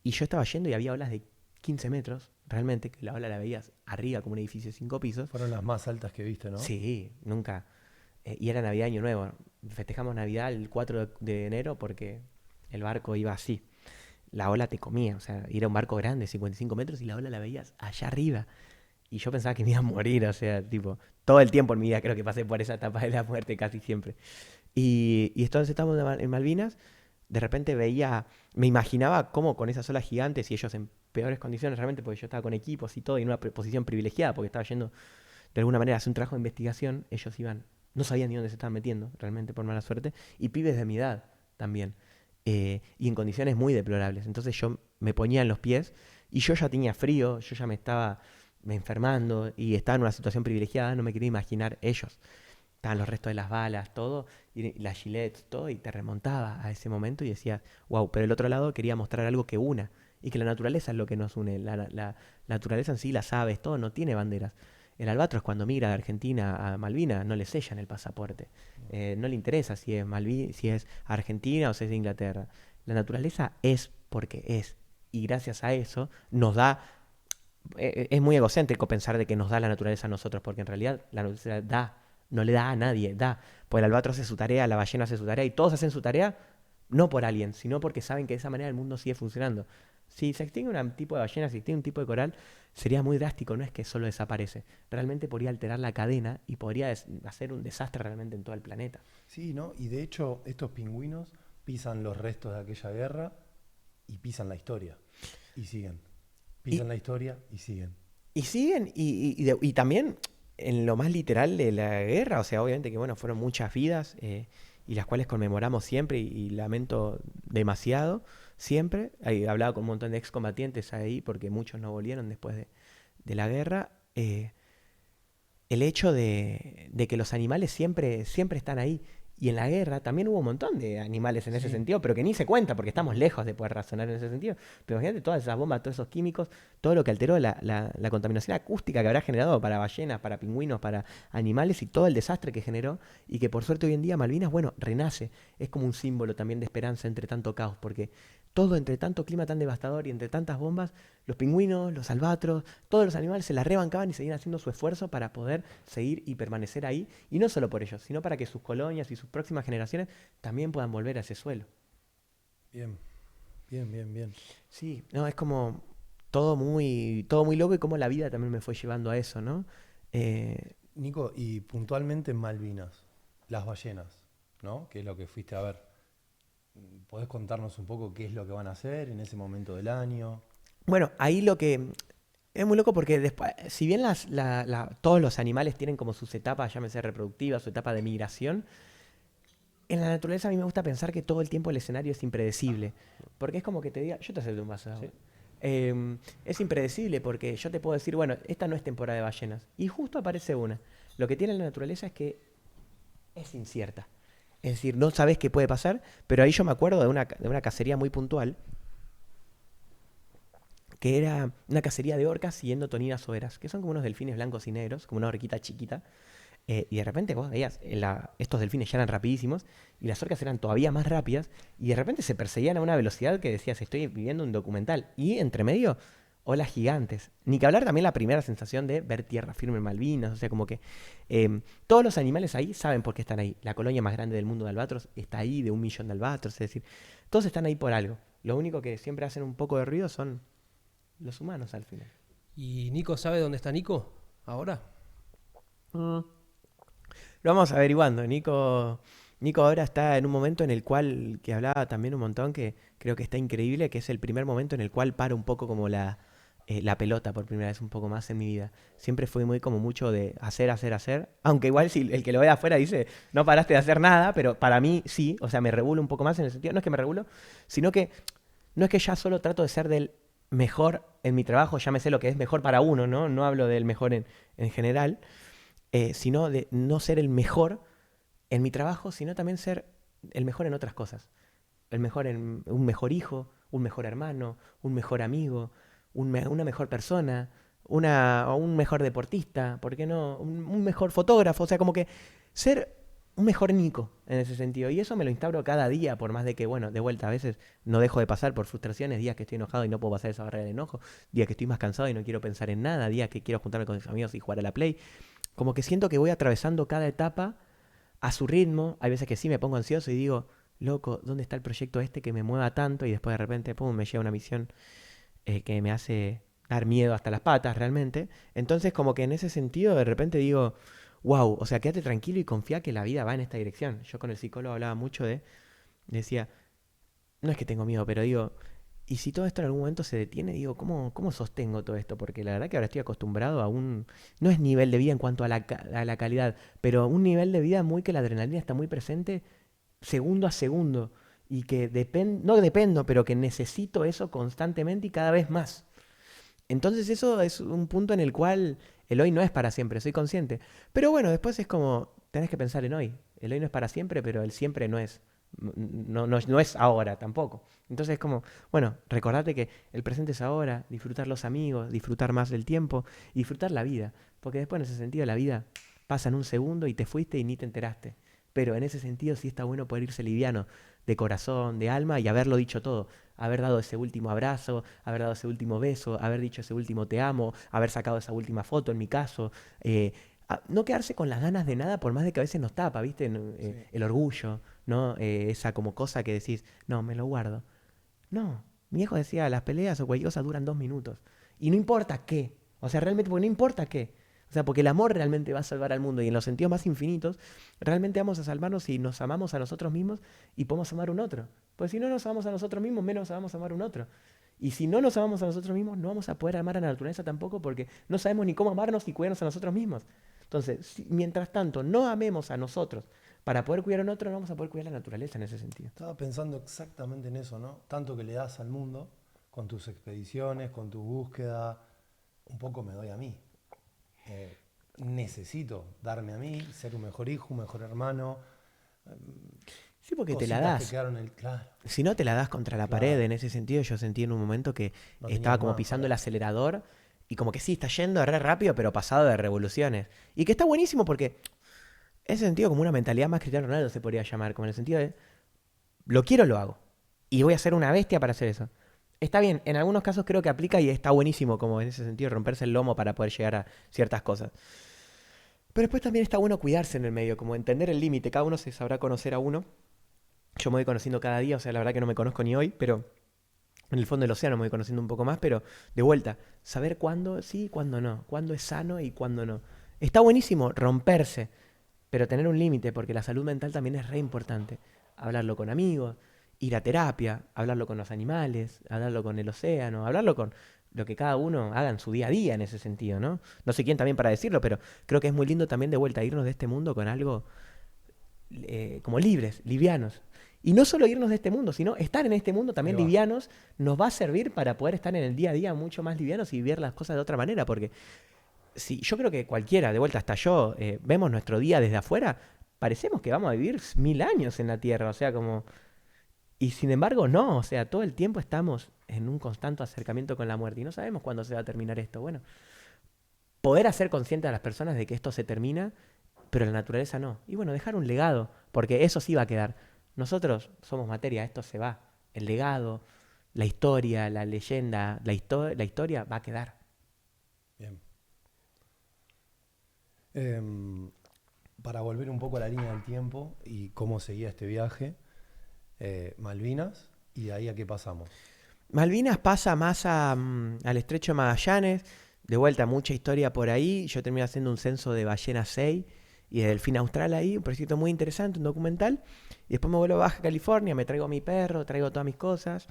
y yo estaba yendo y había olas de 15 metros, realmente, que la ola la veías arriba como un edificio de 5 pisos. Fueron las más altas que viste, ¿no? Sí, nunca. Y era Navidad, Año Nuevo. Festejamos Navidad el 4 de enero porque el barco iba así. La ola te comía, o sea, era un barco grande, 55 metros, y la ola la veías allá arriba. Y yo pensaba que me iba a morir, o sea, tipo, todo el tiempo en mi vida creo que pasé por esa etapa de la muerte casi siempre. Y entonces estábamos en Malvinas, de repente veía, me imaginaba cómo con esas olas gigantes y ellos en peores condiciones realmente, porque yo estaba con equipos y todo, y en una posición privilegiada, porque estaba yendo de alguna manera a hacer un trabajo de investigación, ellos iban, no sabían ni dónde se estaban metiendo, realmente por mala suerte, y pibes de mi edad también, y en condiciones muy deplorables. Entonces yo me ponía en los pies y yo ya tenía frío, yo ya me estaba me enfermando y estaba en una situación privilegiada, no me quería imaginar ellos. Estaban los restos de las balas, todo, y las gilets, todo, y te remontaba a ese momento y decías, wow, pero el otro lado quería mostrar algo que una, y que la naturaleza es lo que nos une, la naturaleza en sí, las aves, todo, no tiene banderas. El albatros cuando migra de Argentina a Malvinas no le sellan el pasaporte, no le interesa si es Argentina o si es de Inglaterra. La naturaleza es porque es, y gracias a eso nos da es muy egocéntrico pensar de que nos da la naturaleza a nosotros, porque en realidad la naturaleza da, no le da a nadie, da. Pues el albatros hace su tarea, la ballena hace su tarea, y todos hacen su tarea no por alguien, sino porque saben que de esa manera el mundo sigue funcionando. Si se extingue un tipo de ballena, si se extingue un tipo de coral, sería muy drástico, no es que solo desaparece. Realmente podría alterar la cadena y podría hacer un desastre realmente en todo el planeta. Sí, ¿no? Y de hecho, estos pingüinos pisan los restos de aquella guerra y pisan la historia. Y siguen. Y, Pisan la historia y siguen. y siguen, y también en lo más literal de la guerra, o sea, obviamente que bueno, fueron muchas vidas y las cuales conmemoramos siempre y lamento demasiado, siempre. He hablado con un montón de excombatientes ahí porque muchos no volvieron después de la guerra. El hecho de que los animales siempre están ahí Y en la guerra también hubo un montón de animales en ese sentido, pero que ni se cuenta porque estamos lejos de poder razonar en ese sentido. Pero imagínate todas esas bombas, todos esos químicos, todo lo que alteró la contaminación acústica que habrá generado para ballenas, para pingüinos, para animales y todo el desastre que generó. Y que por suerte hoy en día Malvinas, bueno, renace. Es como un símbolo también de esperanza entre tanto caos, porque todo entre tanto clima tan devastador y entre tantas bombas, los pingüinos, los albatros, todos los animales se la rebancaban y seguían haciendo su esfuerzo para poder seguir y permanecer ahí. Y no solo por ellos, sino para que sus colonias y sus próximas generaciones también puedan volver a ese suelo. Bien, bien, bien, bien. Sí, no, es como todo muy loco y cómo la vida también me fue llevando a eso, ¿no? Nico, y puntualmente en Malvinas, las ballenas, ¿no? Que es lo que fuiste a ver. ¿Podés contarnos un poco qué es lo que van a hacer en ese momento del año? Bueno, ahí lo que es muy loco porque después, si bien todos los animales tienen como sus etapas, llámese reproductivas, su etapa de migración, en la naturaleza a mí me gusta pensar que todo el tiempo el escenario es impredecible. Porque es como que te diga, yo te acepto un vaso de agua. Sí. Es impredecible porque yo te puedo decir, bueno, esta no es temporada de ballenas. Y justo aparece una. Lo que tiene la naturaleza es que es incierta. Es decir, no sabes qué puede pasar, pero ahí yo me acuerdo de una cacería muy puntual, que era una cacería de orcas siguiendo toninas overas, que son como unos delfines blancos y negros, como una orquita chiquita. Y de repente vos veías, estos delfines ya eran rapidísimos y las orcas eran todavía más rápidas y de repente se perseguían a una velocidad que decías, estoy viviendo un documental. Y entre medio, olas gigantes. Ni que hablar también la primera sensación de ver tierra firme en Malvinas, o sea, como que todos los animales ahí saben por qué están ahí. La colonia más grande del mundo de albatros está ahí, de 1 millón de albatros, es decir, todos están ahí por algo. Lo único que siempre hacen un poco de ruido son los humanos al final. ¿Y Nico sabe dónde está Nico ahora? Mm. Lo vamos averiguando. Nico ahora está en un momento en el cual, que hablaba también un montón, que creo que está increíble, que es el primer momento en el cual paro un poco como la pelota por primera vez un poco más en mi vida. Siempre fui muy como mucho de hacer, hacer, hacer. Aunque igual si el que lo ve afuera dice, no paraste de hacer nada, pero para mí sí, o sea, me regulo un poco más en el sentido, no es que me regulo, sino que no es que ya solo trato de ser del mejor en mi trabajo, ya me sé lo que es mejor para uno, ¿no? No hablo del mejor en general, sino de no ser el mejor en mi trabajo, sino también ser el mejor en otras cosas. El mejor en un mejor hijo, un mejor hermano, un mejor amigo, una mejor persona, o un mejor deportista, ¿por qué no? Un mejor fotógrafo, o sea, como que ser un mejor Nico en ese sentido. Y eso me lo instauro cada día, por más de que, bueno, de vuelta a veces no dejo de pasar por frustraciones, días que estoy enojado y no puedo pasar esa barrera de enojo, días que estoy más cansado y no quiero pensar en nada, días que quiero juntarme con mis amigos y jugar a la Play. Como que siento que voy atravesando cada etapa a su ritmo. Hay veces que sí me pongo ansioso y digo, loco, ¿dónde está el proyecto este que me mueva tanto? Y después de repente, pum, me llega una misión que me hace dar miedo hasta las patas realmente. Entonces como que en ese sentido de repente digo, wow, o sea, quédate tranquilo y confía que la vida va en esta dirección. Yo con el psicólogo hablaba mucho decía, no es que tengo miedo, pero digo, y si todo esto en algún momento se detiene, digo, ¿cómo sostengo todo esto? Porque la verdad que ahora estoy acostumbrado a no es nivel de vida en cuanto a la calidad, pero un nivel de vida muy que la adrenalina está muy presente segundo a segundo. Y que no dependo, pero que necesito eso constantemente y cada vez más. Entonces eso es un punto en el cual el hoy no es para siempre, soy consciente. Pero bueno, después es como, tenés que pensar en hoy. El hoy no es para siempre, pero el siempre no es. No es ahora tampoco. Entonces es como, bueno, recordate que el presente es ahora, disfrutar los amigos, disfrutar más del tiempo y disfrutar la vida. Porque después en ese sentido la vida pasa en un segundo y te fuiste y ni te enteraste. Pero en ese sentido sí está bueno poder irse liviano, de corazón, de alma y haberlo dicho todo. Haber dado ese último abrazo, haber dado ese último beso, haber dicho ese último te amo, haber sacado esa última foto en mi caso. No quedarse con las ganas de nada por más de que a veces nos tapa, ¿viste? Sí. El orgullo, ¿no? Esa como cosa que decís, no, me lo guardo. No, mi viejo decía, las peleas o cualquier cosa duran 2 minutos. Y no importa qué. O sea, realmente, porque no importa qué. O sea, porque el amor realmente va a salvar al mundo y en los sentidos más infinitos, realmente vamos a salvarnos si nos amamos a nosotros mismos y podemos amar a un otro. Pues si no nos amamos a nosotros mismos, menos vamos a amar a un otro. Y si no nos amamos a nosotros mismos, no vamos a poder amar a la naturaleza tampoco porque no sabemos ni cómo amarnos ni cuidarnos a nosotros mismos. Entonces, mientras tanto, no amemos a nosotros para poder cuidar a un otro, no vamos a poder cuidar la naturaleza en ese sentido. Estaba pensando exactamente en eso, ¿no? Tanto que le das al mundo con tus expediciones, con tu búsqueda, un poco me doy a mí. Necesito darme a mí, ser un mejor hijo, un mejor hermano, Sí, porque te la cositas das. que quedaron claro, Si no te la das contra la claro. pared, en ese sentido yo sentí en un momento que No estaba tenías como más pisando el para. acelerador y como que sí, está yendo re rápido, pero pasado de revoluciones. Y que está buenísimo porque ese sentido como una mentalidad más Cristiano Ronaldo se podría llamar, como en el sentido de lo quiero, lo hago. Y voy a ser una bestia para hacer eso. Está bien, en algunos casos creo que aplica y está buenísimo como en ese sentido romperse el lomo para poder llegar a ciertas cosas. Pero después también está bueno cuidarse en el medio, como entender el límite. Cada uno se sabrá conocer a uno. Yo me voy conociendo cada día, o sea, la verdad que no me conozco ni hoy, pero en el fondo del océano me voy conociendo un poco más, pero de vuelta, saber cuándo sí y cuándo no, cuándo es sano y cuándo no. Está buenísimo romperse, pero tener un límite, porque la salud mental también es re importante. Hablarlo con amigos, ir a terapia, hablarlo con los animales, hablarlo con el océano, hablarlo con lo que cada uno haga en su día a día en ese sentido, ¿no? No sé quién también para decirlo, pero creo que es muy lindo también de vuelta irnos de este mundo con algo como libres, livianos. Y no solo irnos de este mundo, sino estar en este mundo Ahí también va. livianos nos va a servir para poder estar en el día a día mucho más livianos y ver las cosas de otra manera, porque si yo creo que cualquiera, de vuelta hasta yo, vemos nuestro día desde afuera, parecemos que vamos a vivir 1000 años en la Tierra, o sea, como... Y sin embargo, no, o sea, todo el tiempo estamos en un constante acercamiento con la muerte y no sabemos cuándo se va a terminar esto. Bueno, poder hacer consciente a las personas de que esto se termina, pero la naturaleza no. Y bueno, dejar un legado, porque eso sí va a quedar. Nosotros somos materia, esto se va. El legado, la historia, la leyenda, la historia va a quedar. Bien. Em, para volver un poco a la línea del tiempo y cómo seguía este viaje, Malvinas, y de ahí a qué pasamos. Malvinas pasa más al estrecho de Magallanes, de vuelta mucha historia por ahí. Yo terminé haciendo un censo de ballena 6 y de delfín austral ahí, un proyecto muy interesante, un documental. Y después me vuelvo a Baja California, me traigo a mi perro, traigo todas mis cosas.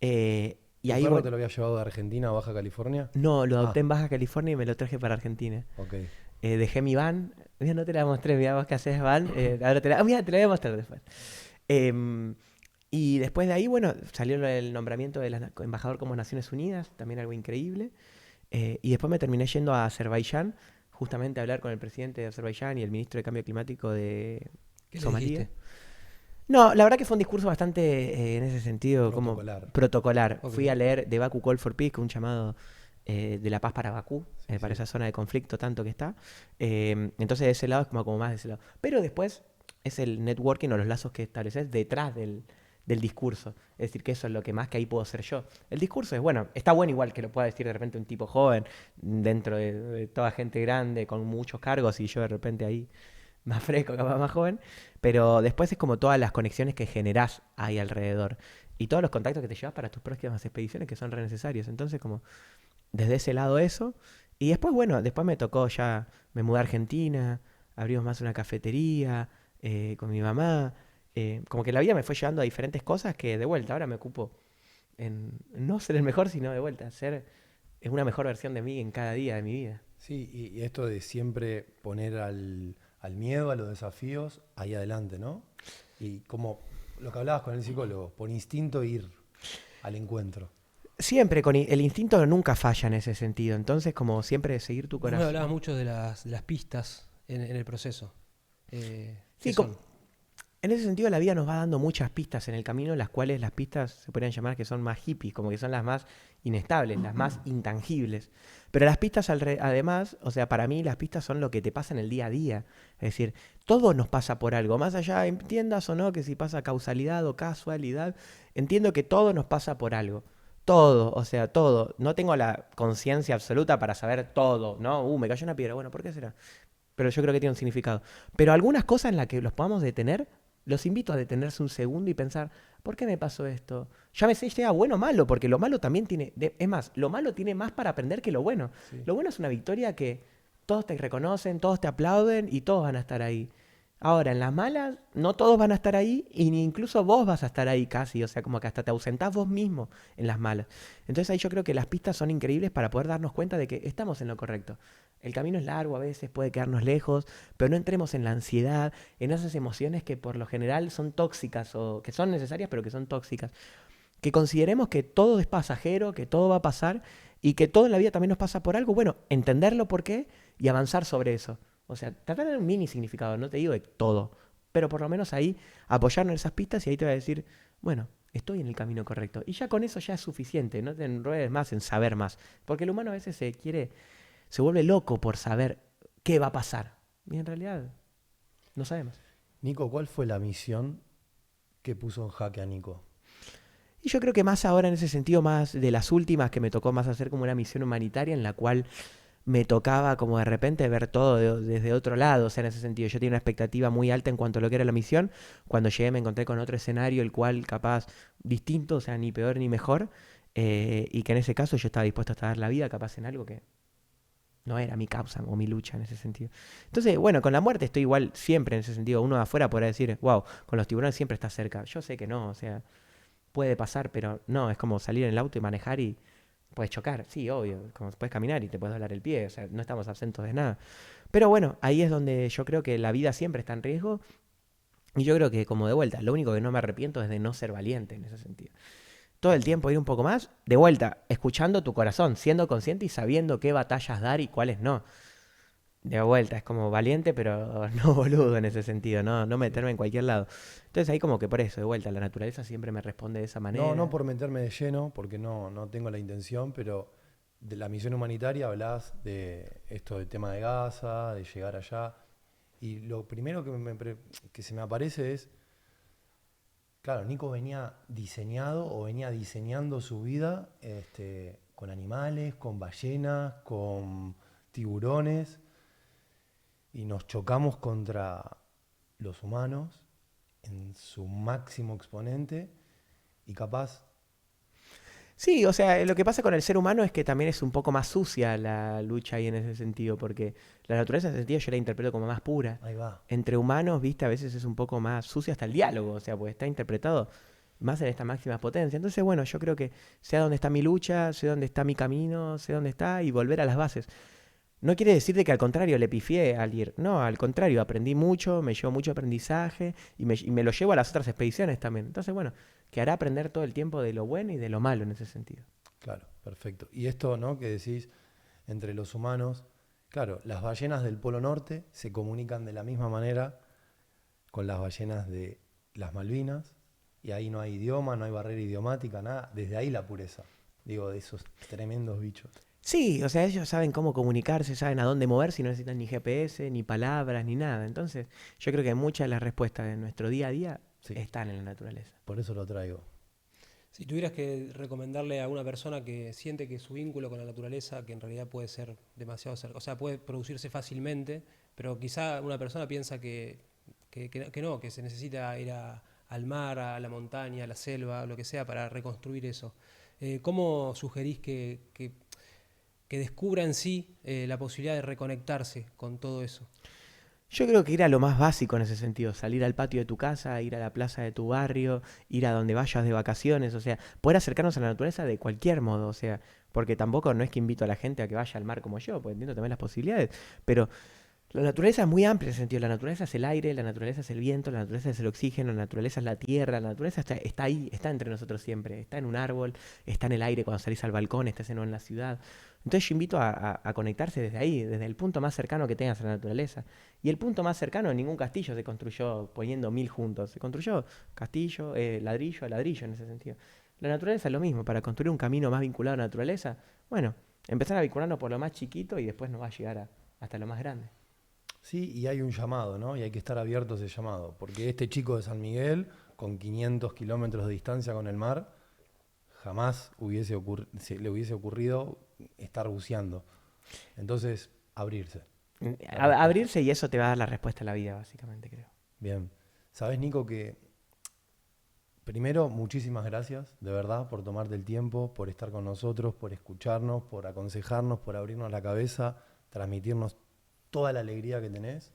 Y ¿Tu ahí, perro bueno, te lo había llevado de Argentina a Baja California? no, lo Ah, adopté en Baja California y me lo traje para Argentina. ok. Dejé mi van. Mira, no te la mostré, mira vos que haces van. Ahora mira, te la voy a mostrar después. Em, y después de ahí, bueno, salió el nombramiento del embajador como Naciones Unidas, también algo increíble. Y después me terminé yendo a Azerbaiyán, justamente a hablar con el presidente de Azerbaiyán y el ministro de Cambio Climático de ¿Qué le Somalia. dijiste? No, la verdad que fue un discurso bastante, en ese sentido, como Protocolar. protocolar. Ok. Fui a leer The Baku Call for Peace, que es un llamado de la paz para Bakú, Sí, para sí. esa zona de conflicto tanto que está. Entonces de ese lado es como más de ese lado. Pero después es el networking o los lazos que estableces detrás del discurso. Es decir, que eso es lo que más que ahí puedo ser yo. El discurso es, bueno, está bueno igual que lo pueda decir de repente un tipo joven, dentro de toda gente grande, con muchos cargos, y yo de repente ahí más fresco, capaz más joven, pero después es como todas las conexiones que generás ahí alrededor y todos los contactos que te llevas para tus próximas expediciones que son re necesarios. Entonces, como desde ese lado eso. Y después, bueno, después me tocó ya, me mudé a Argentina, abrimos más una cafetería con mi mamá. Como que la vida me fue llevando a diferentes cosas que de vuelta ahora me ocupo en no ser el mejor, sino de vuelta, ser una mejor versión de mí en cada día de mi vida. Sí, y esto de siempre poner al miedo, a los desafíos, ahí adelante, ¿no? Y como lo que hablabas con el psicólogo, por instinto ir al encuentro. Siempre, el instinto nunca falla en ese sentido. Entonces, como siempre, seguir tu Vos me hablabas corazón. mucho de las pistas en el proceso. ¿Qué Sí, son? en ese sentido la vida nos va dando muchas pistas en el camino, las cuales las pistas se podrían llamar que son más hippies, como que son las más inestables, las más intangibles. Pero las pistas además, o sea, para mí las pistas son lo que te pasa en el día a día. Es decir, todo nos pasa por algo, más allá, entiendas o no, que si pasa causalidad o casualidad, entiendo que todo nos pasa por algo. Todo, o sea, todo. No tengo la conciencia absoluta para saber todo, ¿no? Me cayó una piedra, bueno, ¿por qué será? Pero yo creo que tiene un significado. Pero algunas cosas en las que los podamos detener, los invito a detenerse un segundo y pensar, ¿por qué me pasó esto? Ya me sé, sea bueno o malo, porque lo malo también tiene, es más, lo malo tiene más para aprender que lo bueno. Sí. Lo bueno es una victoria que todos te reconocen, todos te aplauden y todos van a estar ahí. Ahora, en las malas, no todos van a estar ahí y ni incluso vos vas a estar ahí casi, o sea, como que hasta te ausentás vos mismo en las malas. Entonces ahí yo creo que las pistas son increíbles para poder darnos cuenta de que estamos en lo correcto. El camino es largo, a veces puede quedarnos lejos, pero no entremos en la ansiedad, en esas emociones que por lo general son tóxicas o que son necesarias pero que son tóxicas. Que consideremos que todo es pasajero, que todo va a pasar y que todo en la vida también nos pasa por algo. Bueno, entenderlo por qué y avanzar sobre eso. O sea, tratar de dar un mini significado, no te digo de todo. pero por lo menos ahí apoyarnos en esas pistas y ahí te va a decir, bueno, estoy en el camino correcto. Y ya con eso ya es suficiente, no te enredes más en saber más, porque el humano a veces se vuelve loco por saber qué va a pasar. Y en realidad no sabemos. Nico, ¿cuál fue la misión que puso en jaque a Nico? Y yo creo que más ahora en ese sentido, más de las últimas que me tocó más hacer como una misión humanitaria en la cual me tocaba como de repente ver todo desde otro lado, o sea, en ese sentido yo tenía una expectativa muy alta en cuanto a lo que era la misión, cuando llegué me encontré con otro escenario, el cual capaz distinto, o sea, ni peor ni mejor, y que en ese caso yo estaba dispuesto hasta dar la vida capaz en algo que no era mi causa o mi lucha en ese sentido. Entonces, bueno, con la muerte estoy igual siempre en ese sentido, uno de afuera podrá decir, wow, con los tiburones siempre está cerca, yo sé que no, o sea, puede pasar, pero no, es como salir en el auto y manejar y puedes chocar, sí, obvio, como puedes caminar y te puedes doblar el pie, o sea, no estamos absentos de nada. Pero bueno, ahí es donde yo creo que la vida siempre está en riesgo y yo creo que como de vuelta, lo único que no me arrepiento es de no ser valiente en ese sentido. Todo el tiempo ir un poco más, de vuelta, escuchando tu corazón, siendo consciente y sabiendo qué batallas dar y cuáles no. De vuelta, es como valiente, pero no boludo en ese sentido, no meterme en cualquier lado. Entonces ahí como que por eso, de vuelta, la naturaleza siempre me responde de esa manera. No por meterme de lleno, porque no tengo la intención, pero de la misión humanitaria hablás de esto del tema de Gaza, de llegar allá. Y lo primero que se me aparece es, claro, Nico venía diseñado o venía diseñando su vida con animales, con ballenas, con tiburones, y nos chocamos contra los humanos en su máximo exponente y capaz... Sí, o sea, lo que pasa con el ser humano es que también es un poco más sucia la lucha ahí en ese sentido, porque la naturaleza en ese sentido yo la interpreto como más pura. Ahí va. Entre humanos, viste, a veces es un poco más sucio hasta el diálogo, o sea, pues está interpretado más en esta máxima potencia. Entonces, bueno, yo creo que sé dónde está mi lucha, sé dónde está mi camino, sé dónde está y volver a las bases. No quiere decir de que al contrario le pifié al ir. No, al contrario, aprendí mucho, me llevó mucho aprendizaje y me lo llevo a las otras expediciones también. Entonces, bueno, que hará aprender todo el tiempo de lo bueno y de lo malo en ese sentido. Claro, perfecto. Y esto, ¿no? Que decís entre los humanos, claro, las ballenas del Polo Norte se comunican de la misma manera con las ballenas de las Malvinas y ahí no hay idioma, no hay barrera idiomática, nada. Desde ahí la pureza, digo, de esos tremendos bichos. Sí, o sea, ellos saben cómo comunicarse, saben a dónde moverse y no necesitan ni GPS, ni palabras, ni nada. Entonces, yo creo que muchas de las respuestas de nuestro día a día Sí, están en la naturaleza. por eso lo traigo. Si tuvieras que recomendarle a una persona que siente que su vínculo con la naturaleza, que en realidad puede ser demasiado cerca, o sea, puede producirse fácilmente, pero quizá una persona piensa que no, que se necesita ir al mar, a la montaña, a la selva, lo que sea, para reconstruir eso. ¿Cómo sugerís que descubra en sí la posibilidad de reconectarse con todo eso? Yo creo que ir a lo más básico en ese sentido, salir al patio de tu casa, ir a la plaza de tu barrio, ir a donde vayas de vacaciones, o sea, poder acercarnos a la naturaleza de cualquier modo, o sea, porque tampoco no es que invito a la gente a que vaya al mar como yo, porque entiendo también las posibilidades, pero la naturaleza es muy amplia en ese sentido, la naturaleza es el aire, la naturaleza es el viento, la naturaleza es el oxígeno, la naturaleza es la tierra, la naturaleza está ahí, está entre nosotros siempre, está en un árbol, está en el aire cuando salís al balcón, estás en la ciudad. Entonces yo invito a conectarse desde ahí, desde el punto más cercano que tengas a la naturaleza. Y el punto más cercano, ningún castillo se construyó poniendo 1000 juntos, se construyó castillo, ladrillo a ladrillo en ese sentido. La naturaleza es lo mismo, para construir un camino más vinculado a la naturaleza, bueno, empezar a vincularnos por lo más chiquito y después nos va a llegar hasta lo más grande. Sí, y hay un llamado, ¿no? Y hay que estar abierto a ese llamado, porque este chico de San Miguel, con 500 kilómetros de distancia con el mar, jamás le hubiese ocurrido estar buceando. Entonces, abrirse. Abrirse y eso te va a dar la respuesta a la vida, básicamente, creo. Bien. Sabes, Nico, que primero, muchísimas gracias, de verdad, por tomarte el tiempo, por estar con nosotros, por escucharnos, por aconsejarnos, por abrirnos la cabeza, transmitirnos toda la alegría que tenés.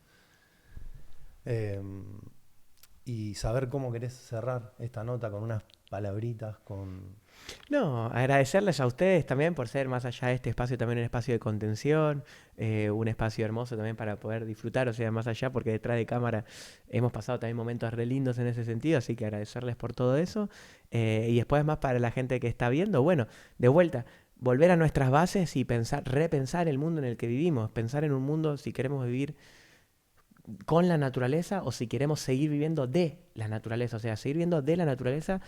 Y saber cómo querés cerrar esta nota con unas palabritas, con... No, agradecerles a ustedes también por ser más allá de este espacio también un espacio de contención, un espacio hermoso también para poder disfrutar, o sea, más allá porque detrás de cámara hemos pasado también momentos re lindos en ese sentido, así que agradecerles por todo eso. Y después más para la gente que está viendo, bueno, de vuelta, volver a nuestras bases y repensar el mundo en el que vivimos, pensar en un mundo si queremos vivir con la naturaleza o si queremos seguir viviendo de la naturaleza. O sea, seguir viviendo de la naturaleza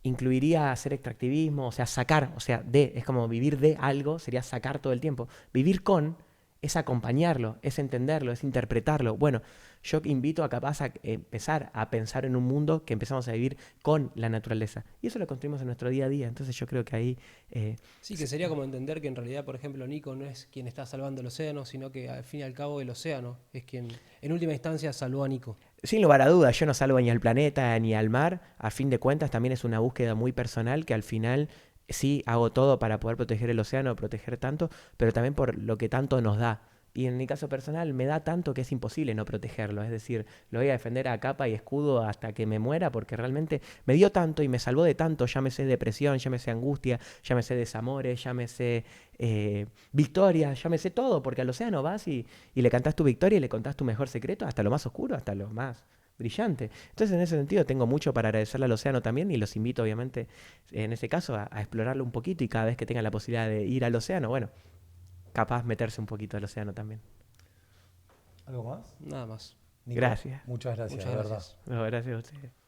incluiría hacer extractivismo, o sea, sacar, o sea, es como vivir de algo, sería sacar todo el tiempo. Vivir con es acompañarlo, es entenderlo, es interpretarlo. Bueno, yo invito a capaz a empezar a pensar en un mundo que empezamos a vivir con la naturaleza. Y eso lo construimos en nuestro día a día. Entonces yo creo que ahí... Sí, que sería como entender que en realidad, por ejemplo, Nico no es quien está salvando el océano, sino que al fin y al cabo el océano es quien en última instancia salvó a Nico. Sin lugar a dudas, yo no salvo ni al planeta ni al mar. A fin de cuentas, también es una búsqueda muy personal que al final sí hago todo para poder proteger el océano, proteger tanto, pero también por lo que tanto nos da. Y en mi caso personal me da tanto que es imposible no protegerlo. Es decir, lo voy a defender a capa y escudo hasta que me muera porque realmente me dio tanto y me salvó de tanto. Llámese depresión, llámese angustia, llámese desamores, llámese victoria, llámese todo. Porque al océano vas y le cantás tu victoria y le contás tu mejor secreto hasta lo más oscuro, hasta lo más brillante. Entonces en ese sentido tengo mucho para agradecerle al océano también y los invito obviamente en ese caso a explorarlo un poquito y cada vez que tengan la posibilidad de ir al océano, bueno, capaz meterse un poquito al océano también. ¿Algo más? Nada más. Nico, Gracias. muchas gracias, Muchas de verdad. gracias. No, gracias a ustedes.